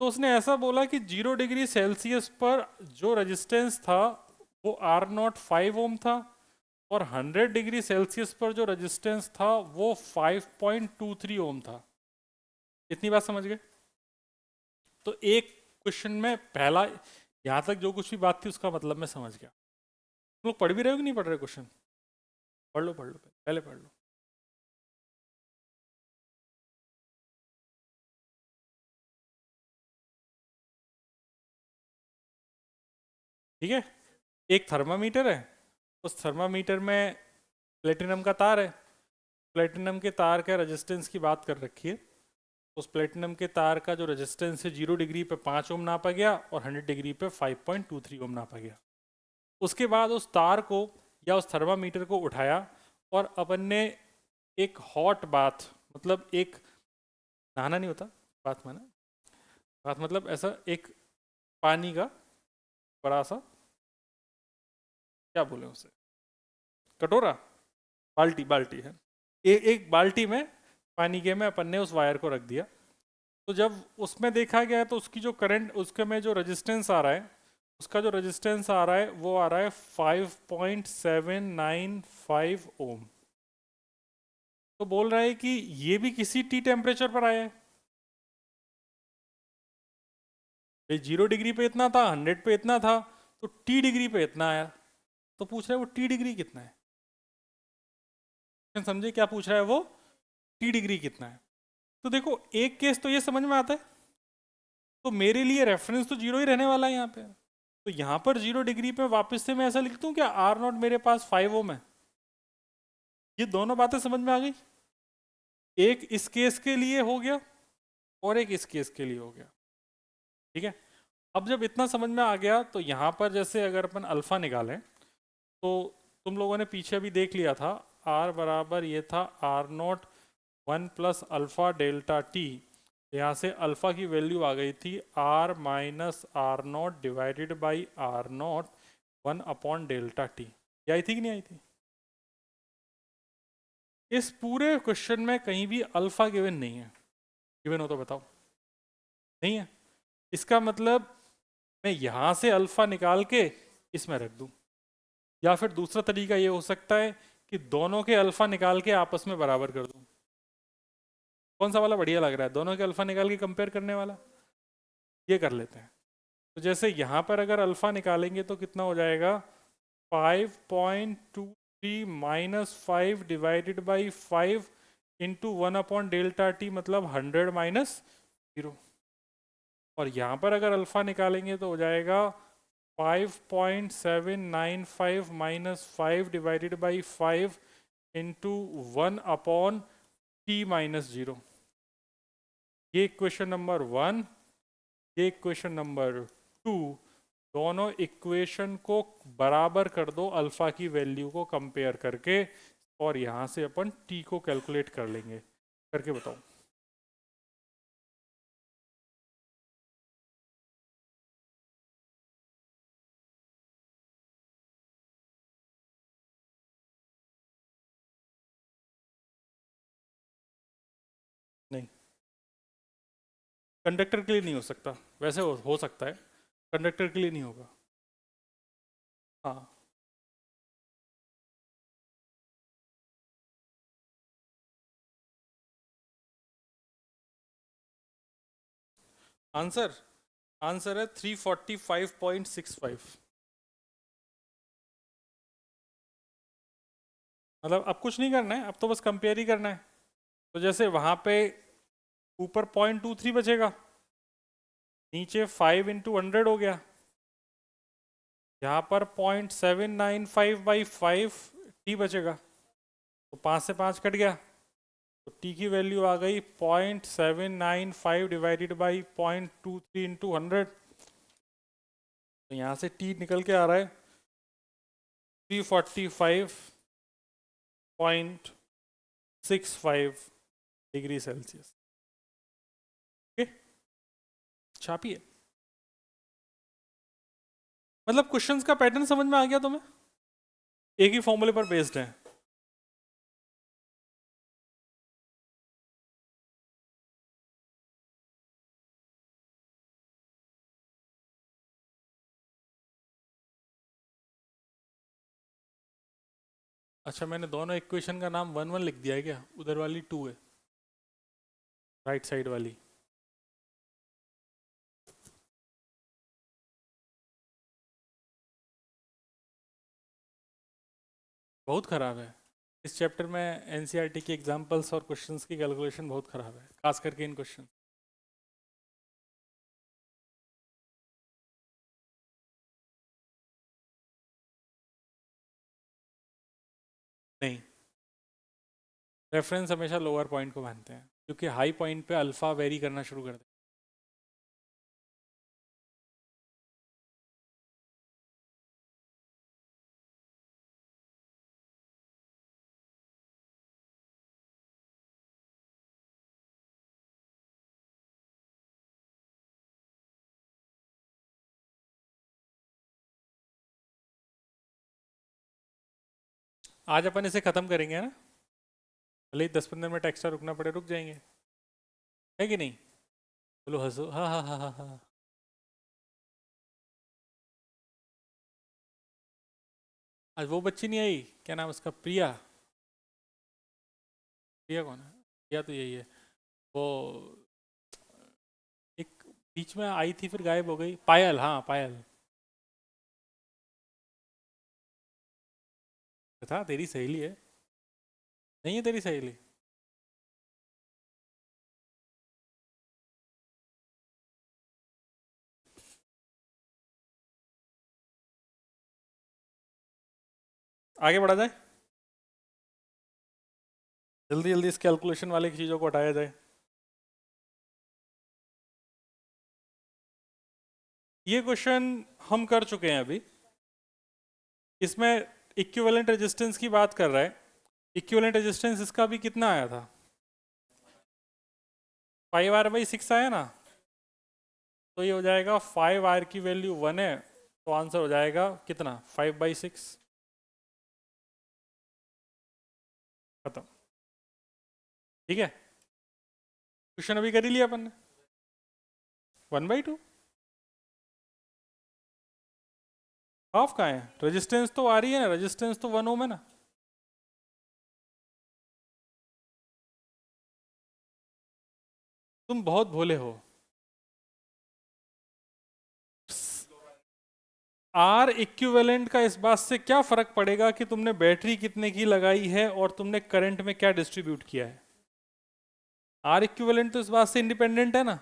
तो उसने ऐसा बोला कि 0 डिग्री सेल्सियस पर जो रेजिस्टेंस था वो R05 ओम था, और 100 डिग्री सेल्सियस पर जो रेजिस्टेंस था वो 5.23 ओम था। इतनी बात समझ गए? तो एक क्वेश्चन में पहला, यहां तक जो कुछ भी बात थी उसका मतलब मैं समझ गया। तुम लोग पढ़ भी रहे हो कि नहीं पढ़ रहे क्वेश्चन? पढ़ लो पहले पढ़ लो। ठीक है, एक थर्मामीटर है, उस थर्मामीटर में प्लेटिनम का तार है, प्लेटिनम के तार का रेजिस्टेंस की बात कर रखी है। उस प्लेटिनम के तार का जो रेजिस्टेंस है 0 डिग्री पे 5 ओम नापा गया और 100 डिग्री पे 5.23 ओम नापा गया। उसके बाद उस तार को या उस थर्मामीटर को उठाया और अपन ने एक हॉट बाथ, मतलब एक नहाना नहीं होता, बाथ माना, बाथ मतलब ऐसा एक पानी का बड़ा सा, क्या बोले उसे, कटोरा, बाल्टी, बाल्टी है, एक बाल्टी में पानी के में अपन ने उस वायर को रख दिया। तो जब उसमें देखा गया तो उसकी जो करंट, उसके में जो रेजिस्टेंस आ रहा है, उसका जो रेजिस्टेंस आ रहा है वो आ रहा है 5.795 ओम। तो बोल रहा है कि ये भी किसी टी टेम्परेचर पर आया है। 0 डिग्री पे इतना था, 100 पे इतना था, तो टी डिग्री पे इतना आया। तो पूछ रहा है वो टी डिग्री कितना है, समझे क्या पूछ रहा है वो, टी डिग्री कितना है। तो देखो एक केस तो ये समझ में आता है, तो मेरे लिए रेफरेंस तो 0 ही रहने वाला है यहाँ पे। तो यहाँ पर 0 डिग्री पे वापस से मैं ऐसा लिख दूँ क्या, R0 मेरे पास 5 ओम है। ये दोनों बातें समझ में आ गई, एक इस केस के लिए हो गया और एक इस केस के लिए हो गया। ठीक है, अब जब इतना समझ में आ गया तो यहाँ पर जैसे अगर अपन अल्फा निकालें तो तुम लोगों ने पीछे भी देख लिया था, आर बराबर ये था आर नॉट 1 + α∆t। यहाँ से अल्फा की वैल्यू आ गई थी R minus R naught divided by R naught 1/Δt। ये आई थी कि नहीं आई थी? इस पूरे क्वेश्चन में कहीं भी अल्फा गिवन नहीं है। गिवन हो तो बताओ। नहीं है। इसका मतलब मैं यहां से अल्फा निकाल के इसमें रख दूं, या फिर दूसरा तरीका ये हो सकता है कि दोनों के अल्फा निकाल के आपस में बराबर कर दूं। कौन सा वाला बढ़िया लग रहा है, दोनों के अल्फा निकाल के कंपेयर करने वाला? ये कर लेते हैं। तो जैसे यहां पर अगर अल्फा निकालेंगे तो कितना हो जाएगा, 5.23 minus 5 divided by 5 into 1/Δt, मतलब 100 माइनस 0। और यहाँ पर अगर अल्फा निकालेंगे तो हो जाएगा 5.795 minus 5 divided by 5 into 1/t-0। ये इक्वेशन नंबर 1, ये इक्वेशन नंबर 2, दोनों इक्वेशन को बराबर कर दो अल्फा की वैल्यू को कंपेयर करके, और यहाँ से अपन t को कैलकुलेट कर लेंगे। करके बताओ। नहीं, कंडक्टर के लिए नहीं हो सकता। वैसे हो सकता है, कंडक्टर के लिए नहीं होगा। हाँ, आंसर आंसर है 345.65। मतलब अब कुछ नहीं करना है, अब तो बस कंपेयर ही करना है। तो जैसे वहां पे ऊपर 0.23 बचेगा, नीचे 5 × 100 हो गया, यहाँ पर 0.795/5 टी बचेगा, तो 5 से 5 कट गया, तो टी की वैल्यू आ गई 0.795 डिवाइडेड बाई 0.23 इंटू 100। तो यहाँ से टी निकल के आ रहा है 345.65 डिग्री सेल्सियस। ओके, छापिए। मतलब क्वेश्चंस का पैटर्न समझ में आ गया तुम्हें? एक ही फॉर्मूले पर बेस्ड है। अच्छा, मैंने दोनों इक्वेशन का नाम 1 1 लिख दिया है क्या? उधर वाली 2 है, राइट साइड वाली। बहुत खराब है। इस चैप्टर में एनसीईआरटी की एग्जांपल्स और क्वेश्चंस की कैलकुलेशन बहुत खराब है, खास करके इन क्वेश्चन। नहीं, रेफरेंस हमेशा लोअर पॉइंट को मानते हैं, क्योंकि हाई पॉइंट पे अल्फा वेरी करना शुरू कर दे। आज अपन इसे खत्म करेंगे ना, भले ही 10 15 मिनट एक्स्ट्रा रुकना पड़े, रुक जाएंगे, है कि नहीं? बोलो हंसो, हाँ हाँ हाँ हाँ हाँ। आज वो बच्ची नहीं आई, क्या नाम उसका, प्रिया? प्रिया कौन है? प्रिया तो यही है वो, एक बीच में आई थी फिर गायब हो गई, पायल, हाँ पायल। था तेरी सहेली है? नहीं है तेरी सहेली? आगे बढ़ा जाए, जल्दी जल्दी इस कैलकुलेशन वाले की चीज़ों को हटाया जाए। ये क्वेश्चन हम कर चुके हैं अभी। इसमें इक्विवेलेंट रेजिस्टेंस की बात कर रहा है। इक्विवेलेंट रेजिस्टेंस इसका भी कितना आया था? 5R/6 आया ना। तो ये हो जाएगा 5R की वैल्यू 1 है, तो आंसर हो जाएगा कितना? 5/6। खत्म। ठीक है, क्वेश्चन अभी कर ही लिया अपन ने। 1/2 हाफ कहाँ है? रेजिस्टेंस तो आ रही है ना, रेजिस्टेंस तो 1 ओम है ना। तुम बहुत भोले हो। आर इक्विवेलेंट का इस बात से क्या फर्क पड़ेगा कि तुमने बैटरी कितने की लगाई है और तुमने करंट में क्या डिस्ट्रीब्यूट किया है? आर इक्विवेलेंट तो इस बात से इंडिपेंडेंट है ना।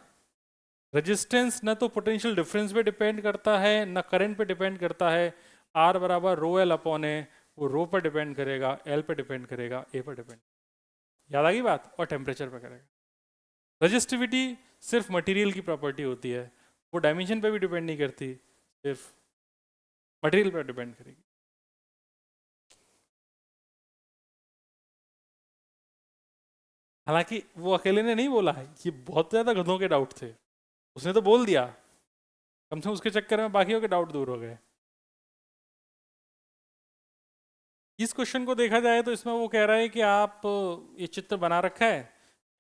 रेजिस्टेंस न तो पोटेंशियल डिफरेंस पे डिपेंड करता है न करंट पे डिपेंड करता है। आर बराबर रो एल अपॉन है, वो रो पर डिपेंड करेगा, एल पे डिपेंड करेगा, ए पर डिपेंड। याद आ गई बात? और टेम्परेचर पे करेगा। रजिस्टिविटी सिर्फ मटेरियल की प्रॉपर्टी होती है, वो डायमेंशन पे भी डिपेंड नहीं करती, सिर्फ मटेरियल पर डिपेंड करेगी। हालांकि वो अकेले ने नहीं बोला है, ये बहुत ज्यादा गधों के डाउट थे, उसने तो बोल दिया। कम से कम उसके चक्कर में बाकियों के डाउट दूर हो गए। इस क्वेश्चन को देखा जाए तो इसमें वो कह रहा है कि आप ये चित्र बना रखा है,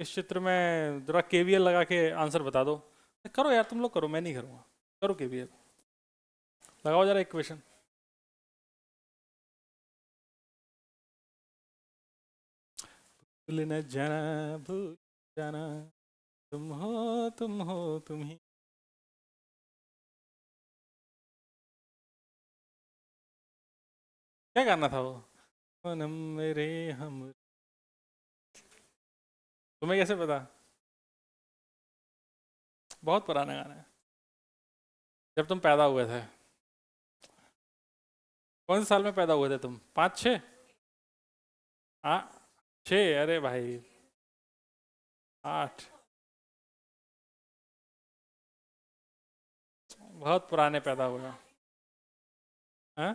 इस चित्र में जरा केवीएल लगा के आंसर बता दो। करो यार, तुम लोग करो, मैं नहीं करूँगा। करो केवीएल, लगाओ जरा इक्वेशन। भूल न जाना, भूल जाना, तुम हो, तुम हो, तुम ही। क्या गाना था वो? सनम मेरे हम। तुम्हें कैसे पता? बहुत पुराना गाना है, जब तुम पैदा हुए थे। कौन से साल में पैदा हुए थे तुम? 5 6? हाँ, 6? अरे भाई 8। बहुत पुराने पैदा हुए हो। हाँ,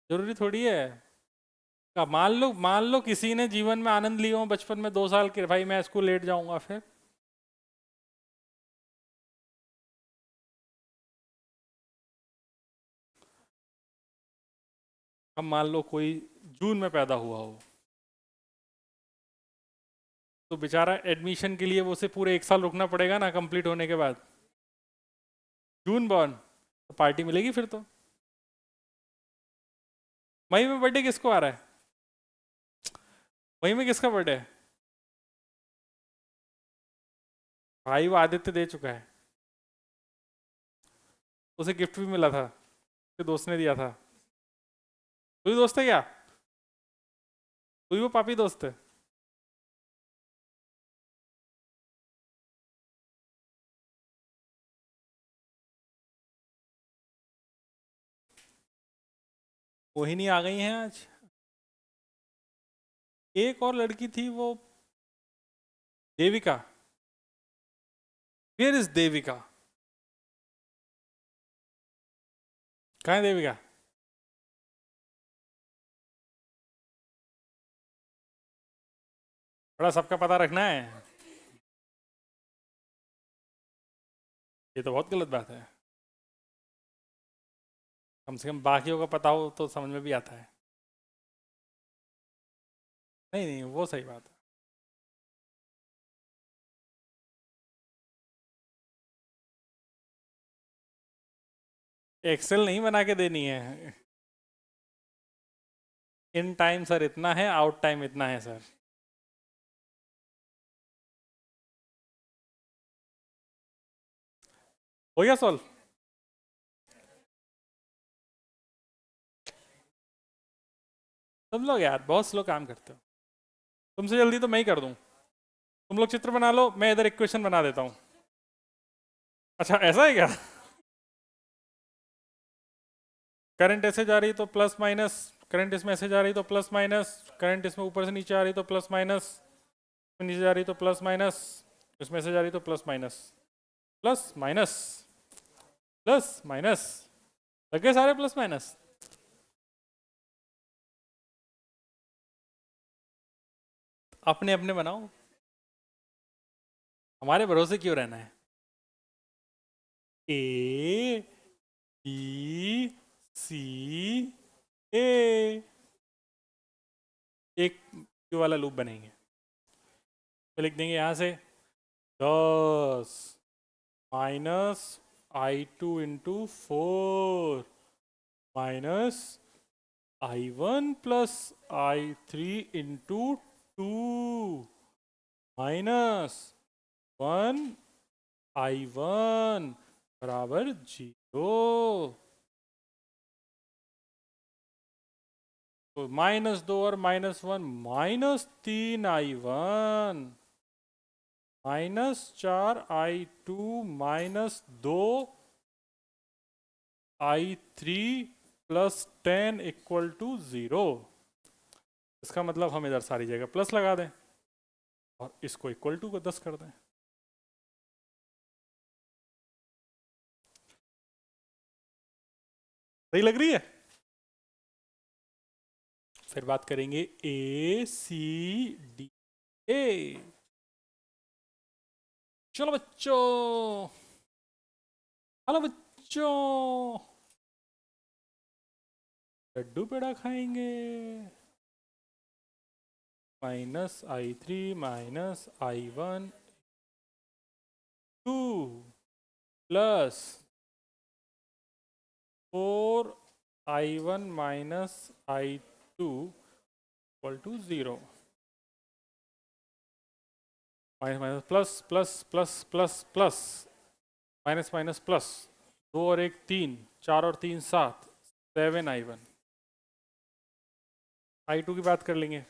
जरूरी थोड़ी है। मान लो किसी ने जीवन में आनंद लिया हो बचपन में 2 साल के, भाई मैं स्कूल लेट जाऊंगा फिर। अब मान लो कोई जून में पैदा हुआ हो, तो बेचारा एडमिशन के लिए वो उसे पूरे 1 साल रुकना पड़ेगा ना कंप्लीट होने के बाद। जून बॉर्न, तो पार्टी मिलेगी फिर तो। मई में बर्थडे किसको आ रहा है? मई में किसका बर्थडे है? भाई वो आदित्य दे चुका है, उसे गिफ्ट भी मिला था, उसके दोस्त ने दिया था। तू ही दोस्त है क्या? तू ही वो पापी दोस्त है। मोहिनी आ गई हैं आज। एक और लड़की थी वो, देविका। Where is Devika? कहाँ है देविका? बड़ा सबका पता रखना है, ये तो बहुत गलत बात है। कम से कम बाकियों का पता हो तो समझ में भी आता है। नहीं नहीं, वो सही बात है। एक्सेल नहीं बना के देनी है। इन टाइम सर इतना है, आउट टाइम इतना है सर। हो गया सॉल्व? तुम लोग यार बहुत स्लो काम करते हो, तुमसे जल्दी तो मैं ही कर दूं। तुम लोग चित्र बना लो, मैं इधर इक्वेशन बना देता हूँ। अच्छा ऐसा है क्या? करंट ऐसे जा रही तो प्लस माइनस, करंट इसमें ऐसे जा रही तो प्लस माइनस, करंट इसमें ऊपर से नीचे आ रही तो प्लस माइनस, नीचे जा रही तो प्लस माइनस, इस मैसेज आ रही तो plus minus plus minus plus minus लग गए सारे प्लस माइनस। अपने अपने बनाओ, हमारे भरोसे क्यों रहना है। ए बी सी ए, एक क्यू वाला लूप बनेंगे। तो लिख देंगे यहाँ से 10 minus I2 into 4 minus I1 plus I3 into 2 minus 1 I1 बराबर 0। तो -2 और -1 -3 I1 -4 I2 -2 I3 plus 10 equal to 0। इसका मतलब हम इधर सारी जगह प्लस लगा दें और इसको इक्वल टू को 10 कर दें। सही लग रही है। फिर बात करेंगे ए सी डी ए। चलो बच्चों, हेलो बच्चों, लड्डू पेड़ा खाएंगे। -I3 -I1 2 plus 4 I1 -I2 equal to 0। Minus minus plus plus plus plus plus minus minus plus 2 और 1 3 4 और 3 7 7 I1। I2 की बात कर लेंगे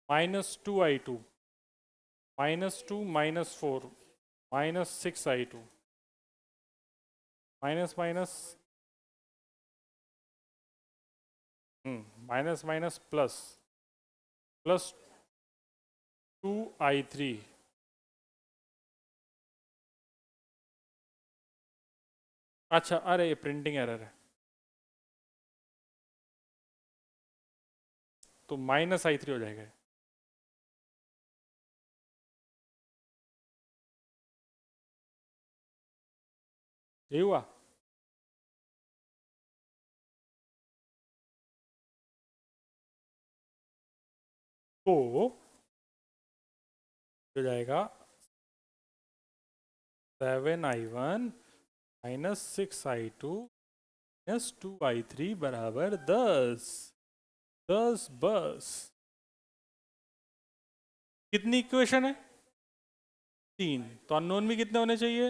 -2 I2 -2 -4 -6 I2 minus minus minus minus plus plus 2 I3। अच्छा, अरे ये प्रिंटिंग एरर है, तो -I3 हो जाएगा। यही हुआ। तो हो जाएगा 7I1 -6I2 -2I3 बराबर 10। 10 बस। कितनी इक्वेशन है? 3। तो अननोन भी कितने होने चाहिए?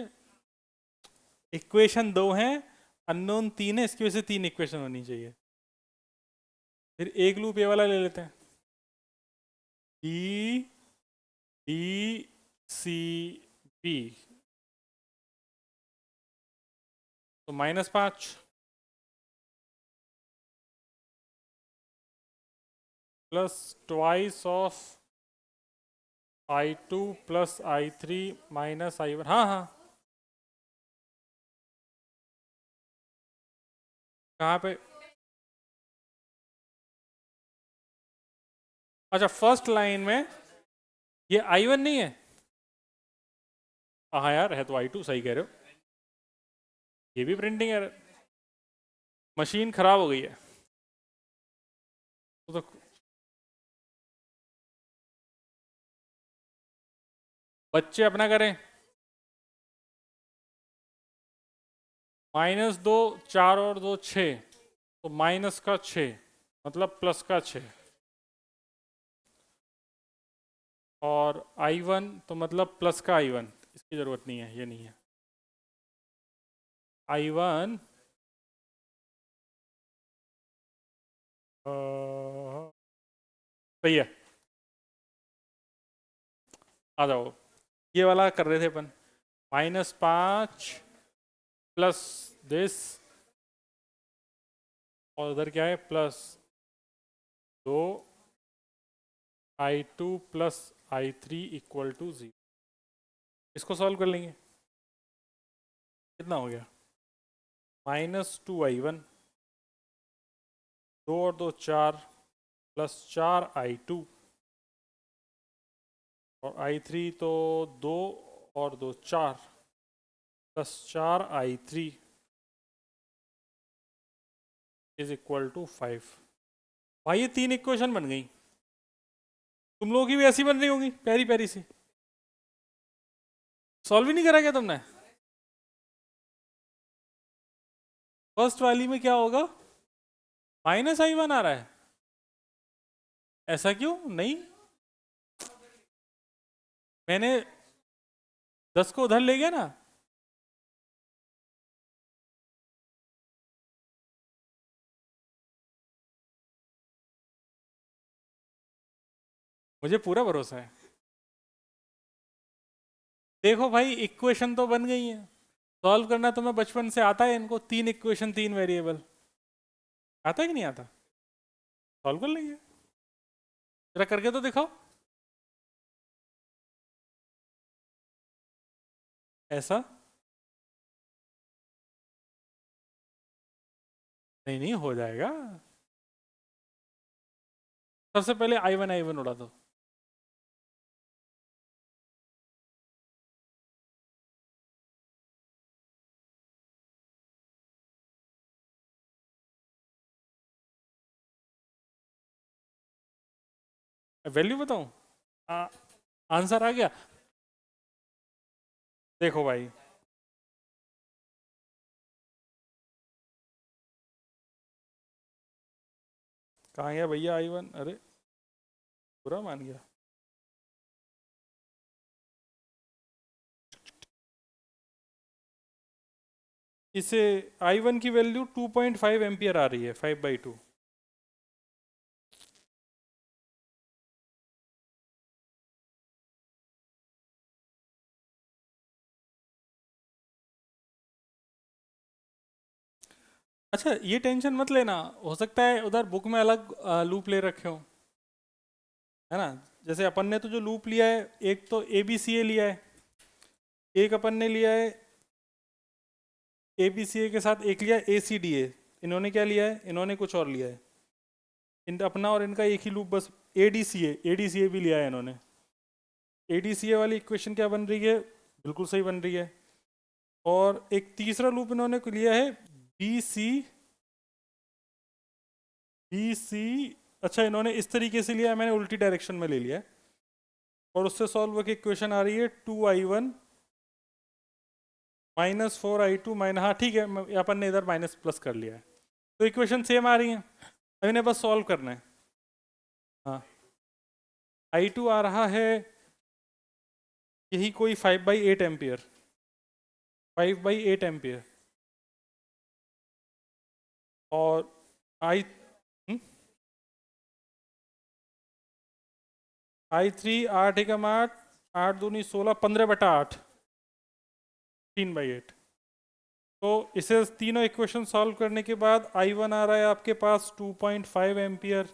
इक्वेशन 2 है, अननोन 3 है, इसकी वजह से 3 इक्वेशन होनी चाहिए। फिर एक लूप ये वाला ले लेते हैं, डी डी सी बी। तो -5 plus twice of I2 plus I3 -I1। हाँ हाँ, कहाँ पे? अच्छा, फर्स्ट लाइन में ये I1 नहीं है। हाँ यार, है तो I2, सही कह रहे हो। ये भी प्रिंटिंग है, मशीन खराब हो गई है। तो बच्चे अपना करें। -2 4 और 2 6, तो माइनस का 6 मतलब प्लस का 6, और I1 तो मतलब प्लस का I1। इसकी जरूरत नहीं है, ये नहीं है। I1 सही है। आ जाओ, ये वाला कर रहे थे अपन। -5 प्लस दिस, और उधर क्या है? +2 I2 plus I3 equal to 0। इसको सॉल्व कर लेंगे, कितना हो गया, -2I1, 2 और 2 4, +4I2, और I3 तो 2 और 2 4, +4I3 इज इक्वल टू 5। भाई ये 3 इक्वेशन बन गई। तुम लोगों की भी ऐसी बन रही होंगी प्यारी प्यारी सी। सॉल्व ही नहीं करा क्या तुमने? फर्स्ट वाली में क्या होगा, -I1 आ रहा है, ऐसा क्यों? नहीं, मैंने 10 को उधर ले गया ना। मुझे पूरा भरोसा है। देखो भाई इक्वेशन तो बन गई है, सॉल्व करना तुम्हें बचपन से आता है इनको, 3 इक्वेशन 3 वेरिएबल, आता है कि नहीं आता? सॉल्व कर लेंगे, जरा करके तो दिखाओ। ऐसा नहीं, नहीं हो जाएगा। सबसे पहले I1 उड़ा दो। वैल्यू बताऊं? आंसर आ गया। देखो भाई, कहाँ गया भैया I1? अरे पूरा मान गया। इसे I1 की वैल्यू 2.5 एम्पियर आ रही है, 5/2। अच्छा ये टेंशन मत लेना, हो सकता है उधर बुक में अलग लूप ले रखे हो, है ना। जैसे अपन ने तो जो लूप लिया है, एक तो ABCA लिया है, एक अपन ने लिया है ABCA के साथ एक लिया ACDA। इन्होंने क्या लिया है, इन्होंने कुछ और लिया है। इन अपना और इनका एक ही लूप बस, ADCA भी लिया है इन्होंने। ADCA वाली इक्वेशन क्या बन रही है, बिल्कुल सही बन रही है। और एक तीसरा लूप इन्होंने लिया है BC। अच्छा इन्होंने इस तरीके से लिया है, मैंने उल्टी डायरेक्शन में ले लिया है, और उससे सॉल्व होकर इक्वेशन आ रही है 2I1 -4I2 हाँ ठीक है, अपन ने इधर माइनस प्लस कर लिया है, तो इक्वेशन सेम आ रही है। अब इन्हें बस सॉल्व करना है। हाँ, I2 आ रहा है यही कोई 5/8 एम्पियर, 5/8 एम्पियर। और आई I3 8 एकम 8, 8 दूनी 16, 15/8, 3/8। तो इसे तीनों इक्वेशन सॉल्व करने के बाद I1 आ रहा है आपके पास 2.5 एम्पियर,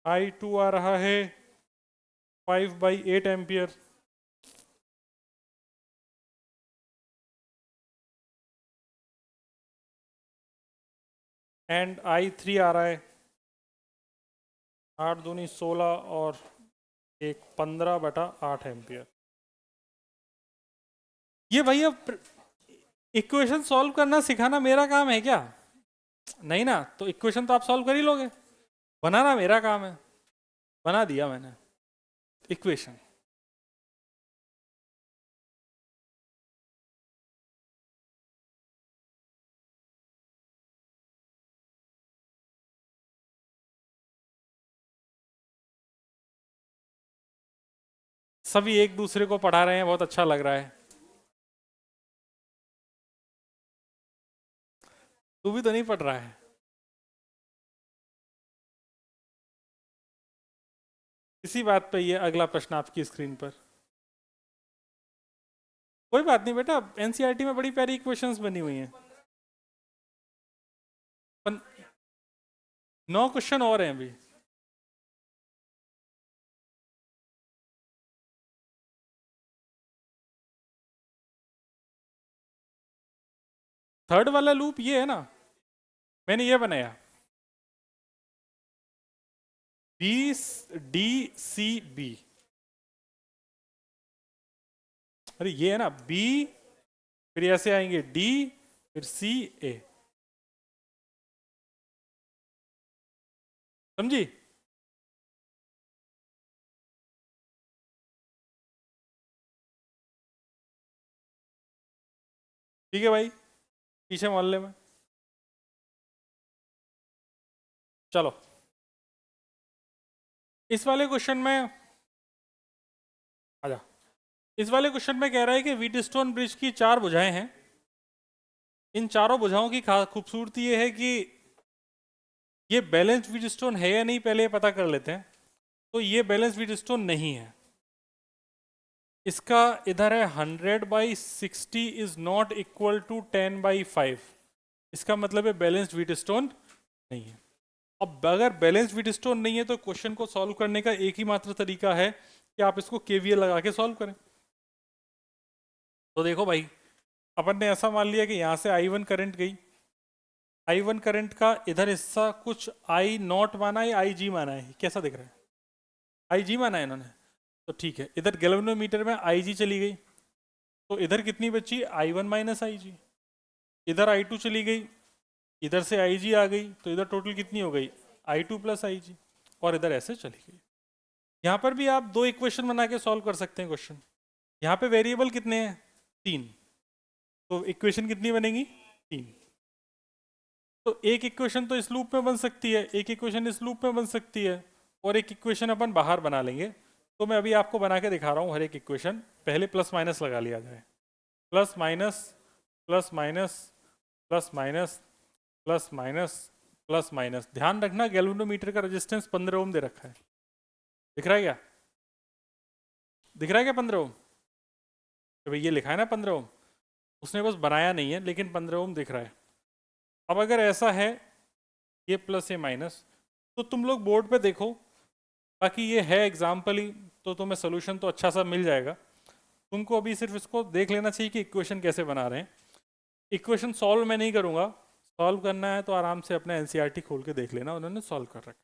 I2 आ रहा है 5/8 एम्पियर, एंड I3 आ रहा है 8 दूनी 16 और एक 15/8 एम्पियर। ये भैया इक्वेशन सॉल्व करना सिखाना मेरा काम है क्या? नहीं ना, तो इक्वेशन तो आप सॉल्व कर ही लोगे, बनाना मेरा काम है। बना दिया मैंने इक्वेशन। सभी एक दूसरे को पढ़ा रहे हैं, बहुत अच्छा लग रहा है। तू भी तो नहीं पढ़ रहा है? इसी बात पे ये अगला प्रश्न आपकी स्क्रीन पर। कोई बात नहीं बेटा, एनसीईआरटी में बड़ी प्यारी इक्वेशंस बनी हुई हैं। 9 क्वेश्चन और हैं अभी। थर्ड वाला लूप ये है ना, मैंने ये बनाया बी डी सी बी, अरे ये है ना बी, फिर ऐसे आएंगे डी, फिर सी ए, समझी? ठीक है भाई, पीछे मोहल्ले में। चलो इस वाले क्वेश्चन में आजा, इस वाले क्वेश्चन में कह रहा है कि व्हीटस्टोन ब्रिज की 4 भुजाएं हैं। इन चारों भुजाओं की खास खूबसूरती ये है कि ये बैलेंस व्हीटस्टोन है या नहीं, पहले पता कर लेते हैं। तो ये बैलेंस व्हीटस्टोन नहीं है, इसका इधर है 100/60 इज नॉट इक्वल टू 10/5, इसका मतलब है बैलेंस्ड व्हीटस्टोन नहीं है। अब अगर बैलेंस्ड व्हीटस्टोन नहीं है तो क्वेश्चन को सॉल्व करने का एक ही मात्र तरीका है कि आप इसको केवीएल लगा के सॉल्व करें। तो देखो भाई, अपन ने ऐसा मान लिया कि यहाँ से I1 करंट गई, I1 करंट का इधर हिस्सा कुछ I0 माना है, IG माना है, कैसा दिख रहा है? IG माना है इन्होंने, तो ठीक है। इधर गैल्वेनोमीटर में IG चली गई, तो इधर कितनी बची? I1 minus IG। इधर I2 चली गई, इधर से IG आ गई, तो इधर टोटल कितनी हो गई? I2 प्लस IG, और इधर ऐसे चली गई। यहाँ पर भी आप 2 इक्वेशन बना के सॉल्व कर सकते हैं क्वेश्चन। यहाँ पे वेरिएबल कितने हैं? 3, तो इक्वेशन कितनी बनेगी? 3। तो एक इक्वेशन तो इस लूप में बन सकती है, एक इक्वेशन इस लूप में बन सकती है, और एक इक्वेशन अपन बाहर बना लेंगे। तो मैं अभी आपको बना के दिखा रहा हूँ हर एक इक्वेशन। पहले प्लस माइनस लगा लिया जाए, plus minus plus minus plus minus plus minus plus minus. ध्यान रखना गैल्वेनोमीटर का रेजिस्टेंस 15 ओम दे रखा है, दिख रहा है क्या? दिख रहा है क्या 15 ओम? तो भाई ये लिखा है ना 15 ओम, उसने बस बनाया नहीं है, लेकिन 15 ओम दिख रहा है। अब अगर ऐसा है ये प्लस ये माइनस, तो तुम लोग बोर्ड पे देखो, बाकी ये है एग्जाम्पल ही, तो तुम्हें सोल्यूशन तो अच्छा सा मिल जाएगा। तुमको अभी सिर्फ इसको देख लेना चाहिए कि इक्वेशन कैसे बना रहे हैं। इक्वेशन सॉल्व मैं नहीं करूँगा, सॉल्व करना है तो आराम से अपना एनसीईआरटी खोल के देख लेना, उन्होंने सॉल्व कर रखा।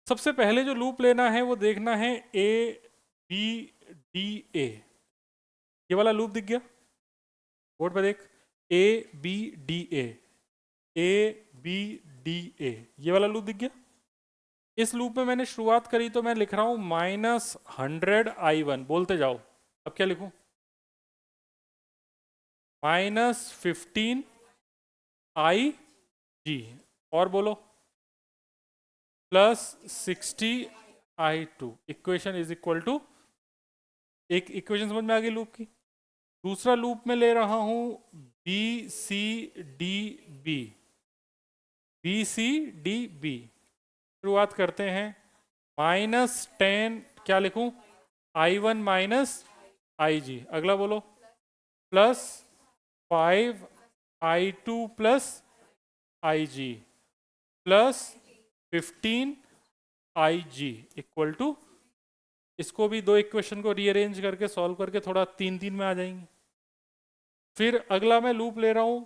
सबसे पहले जो लूप लेना है वो देखना है ए बी डी ए, ये वाला लूप दिख गया बोर्ड पे? देख, A B D A, A B D A, ये वाला लूप दिख गया। इस लूप में मैंने शुरुआत करी तो मैं लिख रहा हूं -100 I1, बोलते जाओ। अब क्या लिखूं? -15 IG, और बोलो +60 I2, equation is equal to, एक इक्वेशन समझ में आ गई लूप की। दूसरा लूप में ले रहा हूं B C D B, B C D B. शुरुआत करते हैं -10, क्या लिखूं? I1 माइनस IG, अगला बोलो +5 I2 plus IG +15 IG equal to, इसको भी 2 इक्वेशन को रीअरेंज करके सॉल्व करके थोड़ा 3-3 में आ जाएंगे। फिर अगला मैं लूप ले रहा हूं,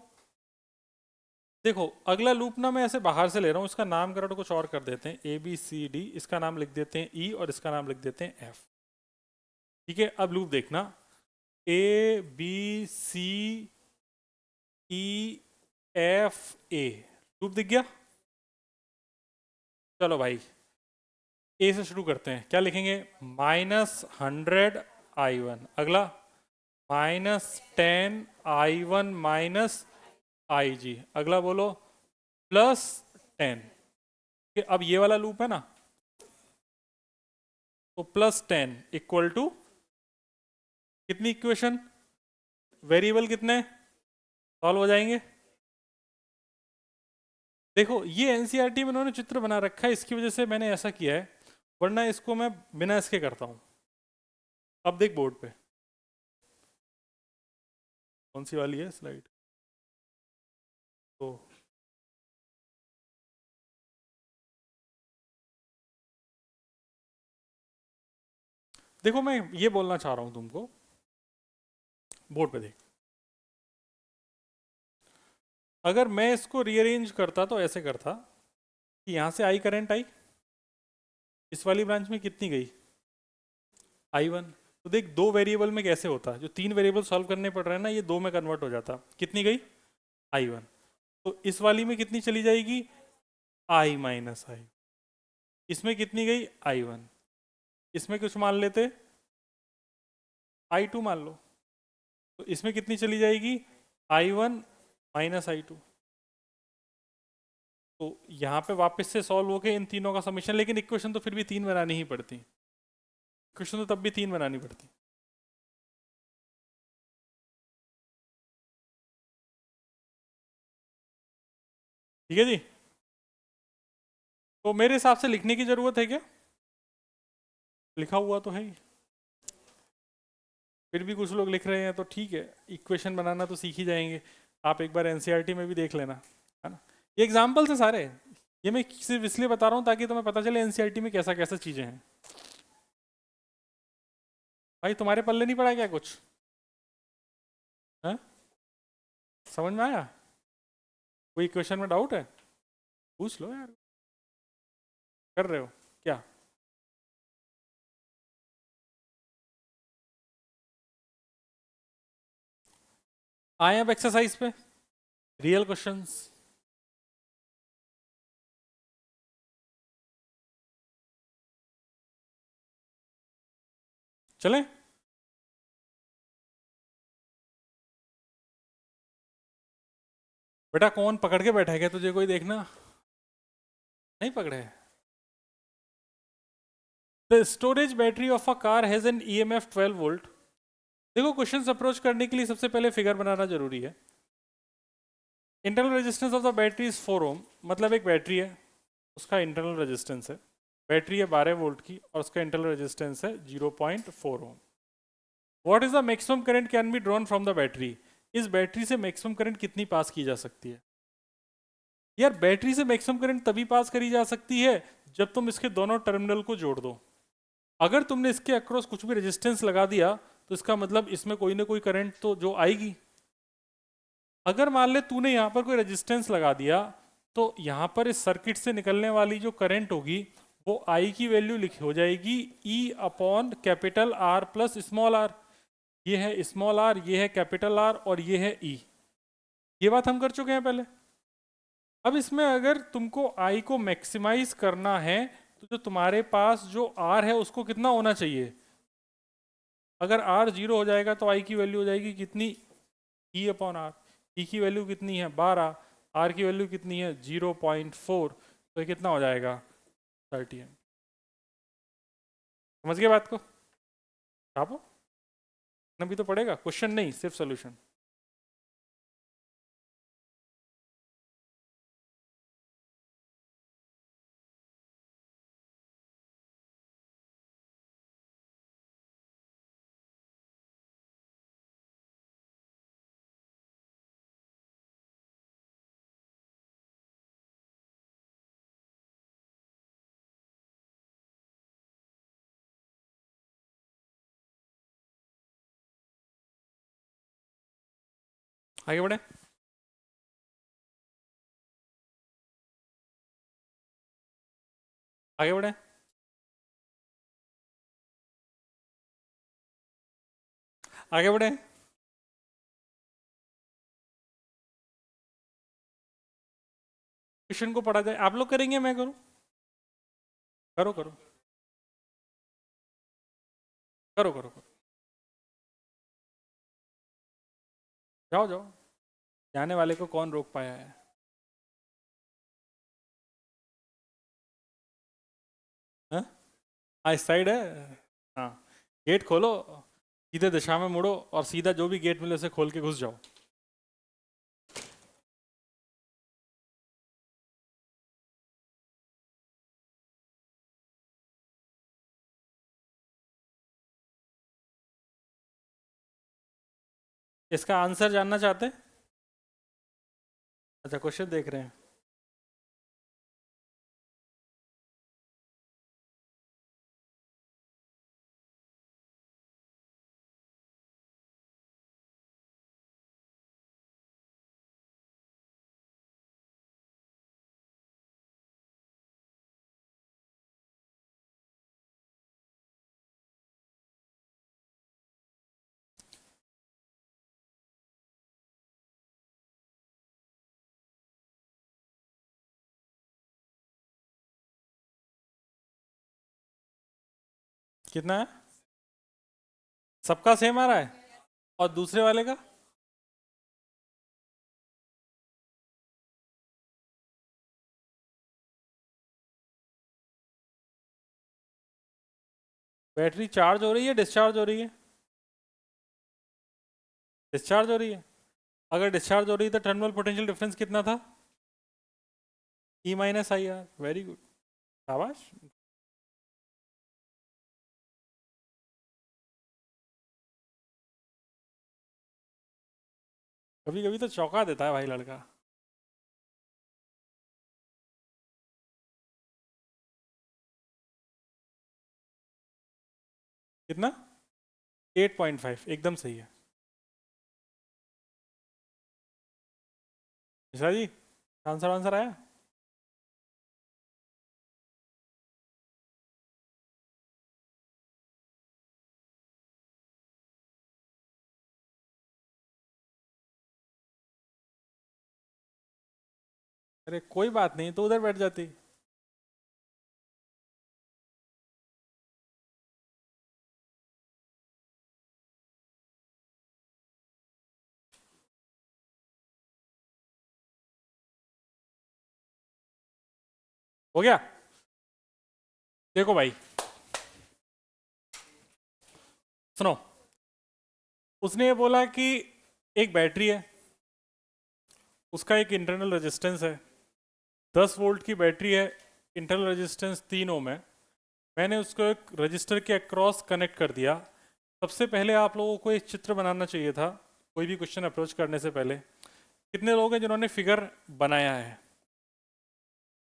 देखो अगला लूप ना मैं ऐसे बाहर से ले रहा हूं, इसका नाम करो तो कुछ और कर देते हैं, ए बी सी डी, इसका नाम लिख देते हैं ई, और इसका नाम लिख देते हैं एफ। ठीक है, अब लूप देखना, A B C E F A, loop दिख गया? चलो भाई ए से शुरू करते हैं, क्या लिखेंगे? -100 I1, अगला -10 I1 माइनस IG, अगला बोलो +10। अब ये वाला लूप है ना, तो +10 इक्वल टू कितनी इक्वेशन? वेरिएबल कितने सॉल्व हो जाएंगे? देखो ये एनसीईआरटी में उन्होंने चित्र बना रखा है, इसकी वजह से मैंने ऐसा किया है, वरना इसको मैं बिना इसके करता हूं। अब देख बोर्ड पे कौन सी वाली है स्लाइड, तो देखो मैं ये बोलना चाह रहा हूं तुमको, बोर्ड पे देख, अगर मैं इसको रीअरेंज करता तो ऐसे करता कि यहाँ से आई करंट आई, इस वाली ब्रांच में कितनी गई, I1। तो देख दो वेरिएबल में कैसे होता, जो तीन वेरिएबल सॉल्व करने पड़ रहे हैं ना, ये दो में कन्वर्ट हो जाता। कितनी गई, I1। तो इस वाली में कितनी चली जाएगी, I माइनस आई। इसमें कितनी गई, I1। इसमें कुछ मान लेते, I2 मान लो। तो इसमें कितनी चली जाएगी, I1 माइनस I2। तो यहाँ पे वापस से सॉल्व हो गए इन तीनों का समीशन, लेकिन इक्वेशन तो फिर भी तीन बनानी ही पड़ती, इक्वेशन तो तब भी तीन बनानी पड़ती। ठीक है जी। तो मेरे हिसाब से लिखने की जरूरत है क्या, लिखा हुआ तो है ही, फिर भी कुछ लोग लिख रहे हैं तो ठीक है, इक्वेशन बनाना तो सीख ही जाएंगे। आप एक बार एनसीईआरटी में भी देख लेना, है ना। ये एग्जाम्पल्स हैं सारे, ये मैं सिर्फ इसलिए बता रहा हूँ ताकि तुम्हें पता चले एनसीईआरटी में कैसा कैसा चीजें हैं। भाई तुम्हारे पल्ले नहीं पड़ा क्या कुछ, है? समझ में आया, कोई क्वेश्चन में डाउट है, पूछ लो यार, कर रहे हो क्या। आए अब एक्सरसाइज पे, रियल क्वेश्चंस। चले, बेटा कौन पकड़ के बैठा है क्या तुझे, कोई देखना, नहीं पकड़े। The storage battery of a car has an EMF 12 volt. देखो क्वेश्चन अप्रोच करने के लिए सबसे पहले फिगर बनाना जरूरी है। Internal resistance of the battery is 4 ओम, मतलब एक बैटरी है, उसका इंटरनल रेजिस्टेंस है, बैटरी है 12 वोल्ट की और उसका इंटरनल रेजिस्टेंस है 0.4 ohm. What is the maximum current can be drawn from the battery, इस बैटरी से मैक्सिमम करंट कितनी पास की जा सकती है। यार बैटरी से मैक्सिमम करंट तभी पास करी जा सकती है जब तुम इसके दोनों टर्मिनल को जोड़ दो। अगर तुमने इसके अक्रॉस कुछ भी रेजिस्टेंस लगा दिया तो इसका मतलब इसमें कोई ना कोई करंट तो जो आएगी। अगर मान ले तूने यहाँ पर कोई रेजिस्टेंस लगा दिया तो यहाँ पर इस सर्किट से निकलने वाली जो करंट होगी वो आई की वैल्यू लिखी हो जाएगी E upon capital R plus small r. ये है स्मॉल आर, ये है कैपिटल आर और ये है ई। ये बात हम कर चुके हैं पहले। अब इसमें अगर तुमको आई को मैक्सिमाइज करना है तो जो तुम्हारे पास जो आर है उसको कितना होना चाहिए। अगर आर जीरो हो जाएगा तो आई की वैल्यू हो जाएगी कितनी, ई अपॉन आर। ई की वैल्यू कितनी है 12, आर की वैल्यू कितनी है 0.4, तो ये कितना हो जाएगा 30 एम। समझ गए बात को, छापो, अभी तो पड़ेगा, क्वेश्चन नहीं सिर्फ सोल्यूशन। आगे बढ़े, आगे बढ़े, आगे बढ़े। क्वेश्चन को पढ़ा जाए, आप लोग करेंगे मैं करूं, करो करो करो करो करो, जाओ जाओ, जाने वाले को कौन रोक पाया है। हाँ हाँ, इस साइड है, हाँ। गेट खोलो, सीधे दिशा में मुड़ो और सीधा जो भी गेट मिले उसे खोल के घुस जाओ। इसका आंसर जानना चाहते हैं, अच्छा क्वेश्चन देख रहे हैं। कितना है? सबका सेम आ रहा है और दूसरे वाले का? बैटरी चार्ज हो रही है डिस्चार्ज हो रही है? डिस्चार्ज हो रही है। अगर डिस्चार्ज हो रही है तो टर्मिनल पोटेंशियल डिफरेंस कितना था? E minus I R. Very good, शाबाश। कभी कभी तो चौंका देता है भाई लड़का। कितना? 8.5 एकदम सही है। मिश्रा जी, आंसर आंसर आया? अरे कोई बात नहीं, तो उधर बैठ जाती। हो गया। देखो भाई, सुनो। उसने ये बोला कि एक बैटरी है, उसका एक इंटरनल रेजिस्टेंस है, 10 वोल्ट की बैटरी है, इंटरनल रेजिस्टेंस 3 ओम है। मैंने उसको एक रजिस्टर के अक्रॉस कनेक्ट कर दिया। सबसे पहले आप लोगों को एक चित्र बनाना चाहिए था कोई भी क्वेश्चन अप्रोच करने से पहले। कितने लोग हैं जिन्होंने फिगर बनाया है?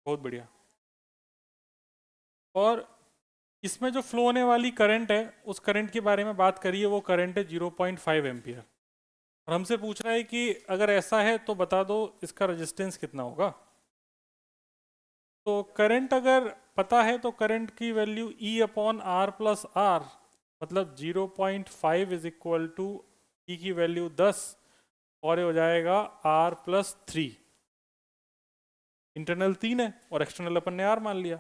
बहुत बढ़िया। और इसमें जो फ्लो होने वाली करंट है, उस करंट के बारे में बात करिए। वो करंट है 0.5 एम्पियर। और हमसे पूछ रहा है कि अगर ऐसा है तो बता दो इसका रेजिस्टेंस कितना होगा। तो करंट अगर पता है तो करंट की value E upon R plus r, मतलब 0.5 इज इक्वल टू ई की वैल्यू 10 और ये हो जाएगा R+3। इंटरनल 3 है और एक्सटर्नल अपन ने R मान लिया,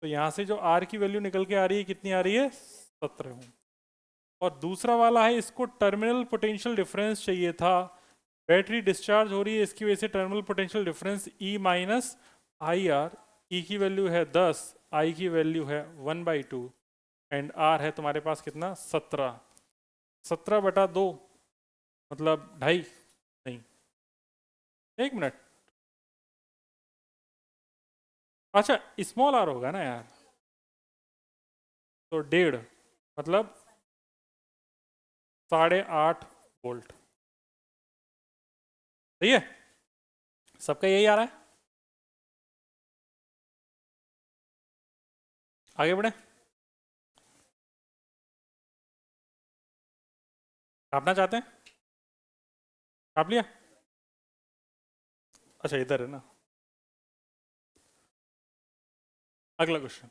तो यहाँ से जो R की वैल्यू निकल के आ रही है कितनी आ रही है? 17 ओम। और दूसरा वाला है, इसको टर्मिनल पोटेंशियल डिफरेंस चाहिए था। बैटरी डिस्चार्ज हो रही है, इसकी वजह से terminal potential difference E minus I R. E की वैल्यू है 10, आई की वैल्यू है 1/2 एंड आर है तुम्हारे पास कितना? 17। 17/2 मतलब 2.5। नहीं, 1 मिनट। अच्छा, स्मॉल आर होगा ना यार, तो 1.5 मतलब 8.5 वोल्ट। सही है? सबका यही आ रहा है। आगे बढ़े। छापना चाहते हैं? छाप लिया? अच्छा इधर है ना। अगला क्वेश्चन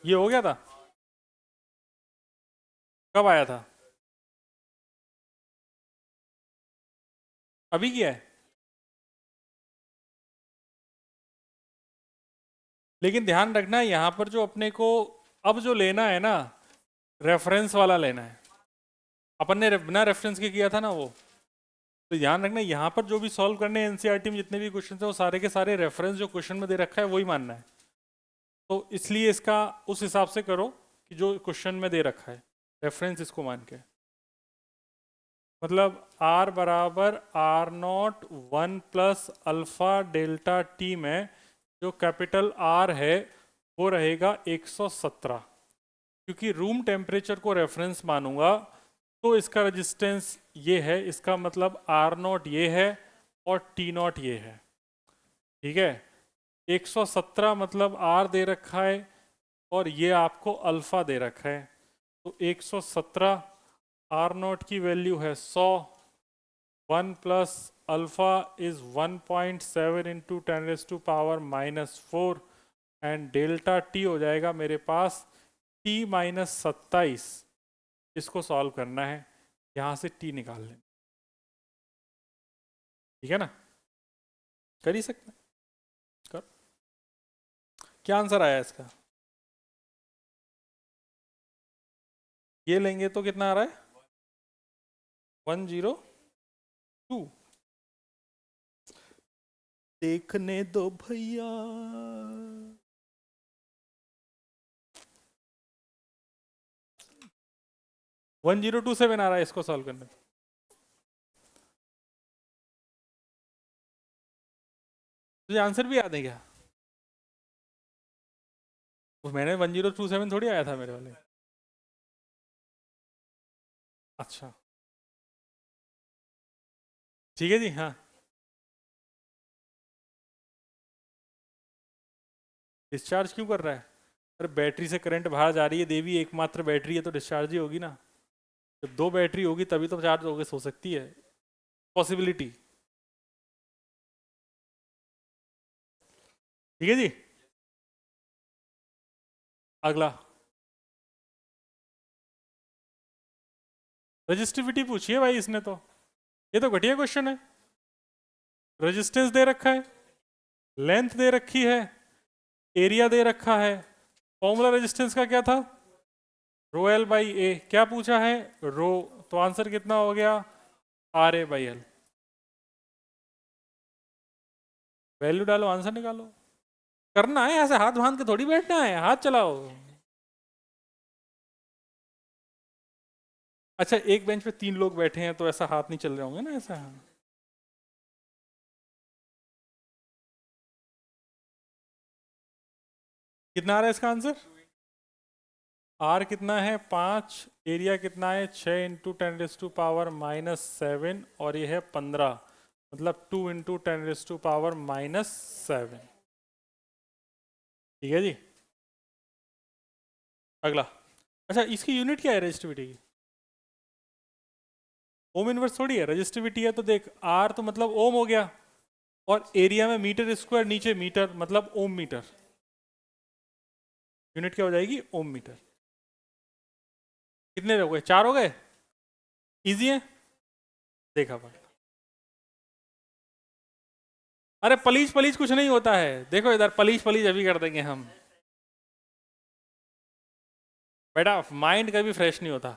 ये हो गया था। कब आया था? अभी किया है? लेकिन ध्यान रखना यहाँ पर जो अपने को अब जो लेना है ना, रेफरेंस वाला लेना है। अपन ने बिना रेफरेंस के किया था ना वो। तो ध्यान रखना यहाँ पर जो भी सॉल्व करने हैं एनसीईआरटी में जितने भी क्वेश्चन है वो सारे के सारे रेफरेंस जो क्वेश्चन में दे रखा है वही मानना है। तो इसलिए इसका उस हिसाब से करो कि जो क्वेश्चन में दे रखा है रेफरेंस इसको मान के। मतलब R बराबर R0 1 + α∆t में जो कैपिटल R है वो रहेगा 117। क्योंकि रूम टेम्परेचर को रेफरेंस मानूंगा तो इसका रेजिस्टेंस ये है, इसका मतलब R0 ये है और T0 ये है। ठीक है, 117 मतलब R दे रखा है और ये आपको अल्फा दे रखा है। तो 117 R0 की वैल्यू है 100। 1 + alpha is 1.7 into 10⁻⁻⁴ and delta T हो जाएगा मेरे पास T-27। इसको सॉल्व करना है, यहाँ से T निकाल लें। ठीक है ना, कर ही सकते हैं। कर। क्या आंसर आया इसका? ये लेंगे तो कितना आ रहा है 102। देखने दो भैया। 1027 आ रहा है इसको सॉल्व करने पे। तुझे आंसर भी याद है क्या? वो मैंने 1027 थोड़ी आया था मेरे वाले। अच्छा ठीक है जी। हाँ डिस्चार्ज क्यों कर रहा है? अरे बैटरी से करंट बाहर जा रही है देवी, एकमात्र बैटरी है तो डिस्चार्ज ही होगी ना। जब दो बैटरी होगी तभी तो चार्ज होके हो सकती है। पॉसिबिलिटी। ठीक है जी। अगला रजिस्टिविटी पूछिए भाई इसने तो। ये तो घटिया क्वेश्चन है। रेजिस्टेंस दे रखा है, लेंथ दे रखी है, एरिया दे रखा है। फॉर्मूला रेजिस्टेंस का क्या था? Rho L by A. क्या पूछा है? रो। तो आंसर कितना हो गया? R A by L. Value डालो आंसर निकालो। करना है ऐसे हाथ बांध के थोड़ी बैठना है, हाथ चलाओ। अच्छा एक बेंच पे 3 लोग बैठे हैं तो ऐसा हाथ नहीं चल रहे होंगे ना ऐसा। कितना आ रहा है इसका आंसर? आर कितना है 5, एरिया कितना है 6 इंटू 10⁻⁻⁷ और ये है 15, मतलब 2 इंटू 10⁻⁻⁷। ठीक है जी। अगला। अच्छा इसकी यूनिट क्या है रेजिस्टिविटी की? ओम इनवर्स थोड़ी है, रेजिस्टिविटी है तो देख आर तो मतलब ओम हो गया, और एरिया में मीटर स्क्वायर, नीचे मीटर मतलब ओम मीटर। यूनिट क्या हो जाएगी? ओम मीटर। कितने हो गए? 4 हो गए। इजी है। देखा भाई। अरे पलीज पलीज कुछ नहीं होता है, देखो इधर पलीज पलीज अभी कर देंगे हम। बेटा माइंड कभी फ्रेश नहीं होता।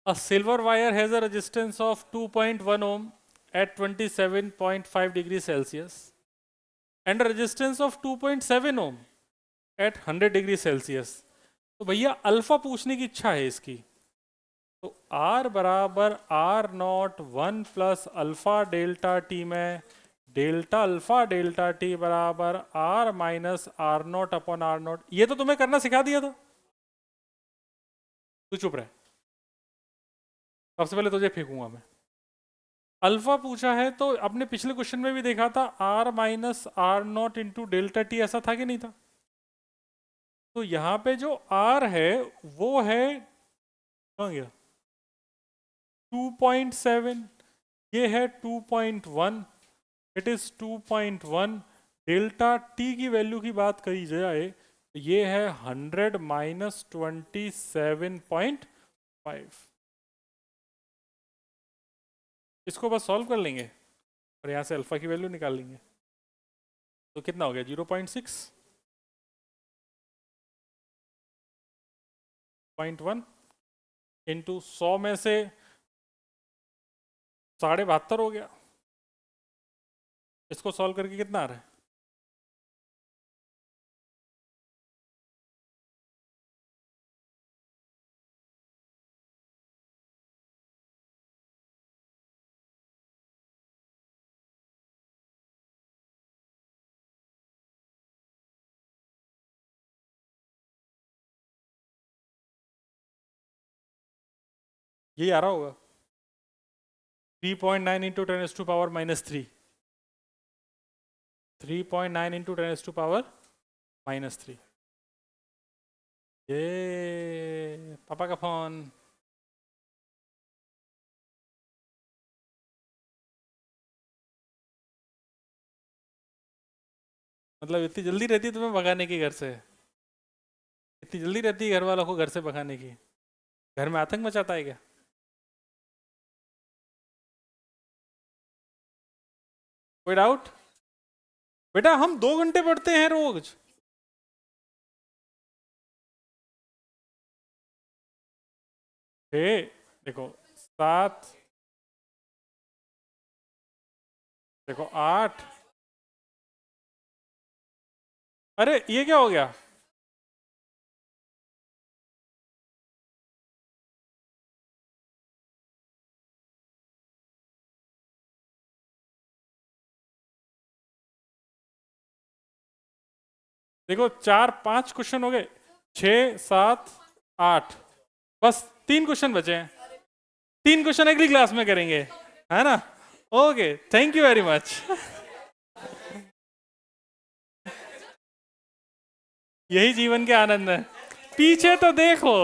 A silver wire has a resistance of 2.1 ohm at 27.5 degrees Celsius and a resistance of 2.7 ohm at 100 degree Celsius. तो भैया अल्फा पूछने की इच्छा है इसकी। तो R बराबर R naught 1 plus alpha delta T में डेल्टा अल्फा डेल्टा टी बराबर R minus R naught upon R naught. ये तो तुम्हें करना सिखा दिया था। तू चुप रहे। सबसे पहले तुझे फेंकूंगा मैं। अल्फा पूछा है तो अपने पिछले क्वेश्चन में भी देखा था R minus R naught into delta T, ऐसा था कि नहीं था? तो यहाँ पे जो R है वो है कहाँ गया 2.7, ये है 2.1, इट इज 2.1। डेल्टा टी की वैल्यू की बात करी जाए तो ये है 100 माइनस 27.5। इसको बस सॉल्व कर लेंगे और यहाँ से अल्फा की वैल्यू निकाल लेंगे। तो कितना हो गया 0.6 0.1 इंटू 100 में से 72.5 हो गया। इसको सॉल्व करके कितना आ रहा है? यही आ रहा होगा 3.9 इंटू 10⁻⁻³ 3.9 इंटू 10⁻⁻³ ये पापा का फोन। मतलब इतनी जल्दी रहती है तुम्हें भगाने की घर से? इतनी जल्दी रहती है घर वालों को घर से भगाने की? घर में आतंक मचाता है क्या? कोई डाउट? बेटा हम 2 घंटे पढ़ते हैं रोज। 6, देखो 7, देखो 8, अरे ये क्या हो गया? देखो 4 5 क्वेश्चन हो गए, 6 7 8, बस 3 क्वेश्चन बचे हैं। 3 क्वेश्चन अगली क्लास में करेंगे, है ना? Okay, thank you very much. यही जीवन के आनंद है, पीछे तो देखो।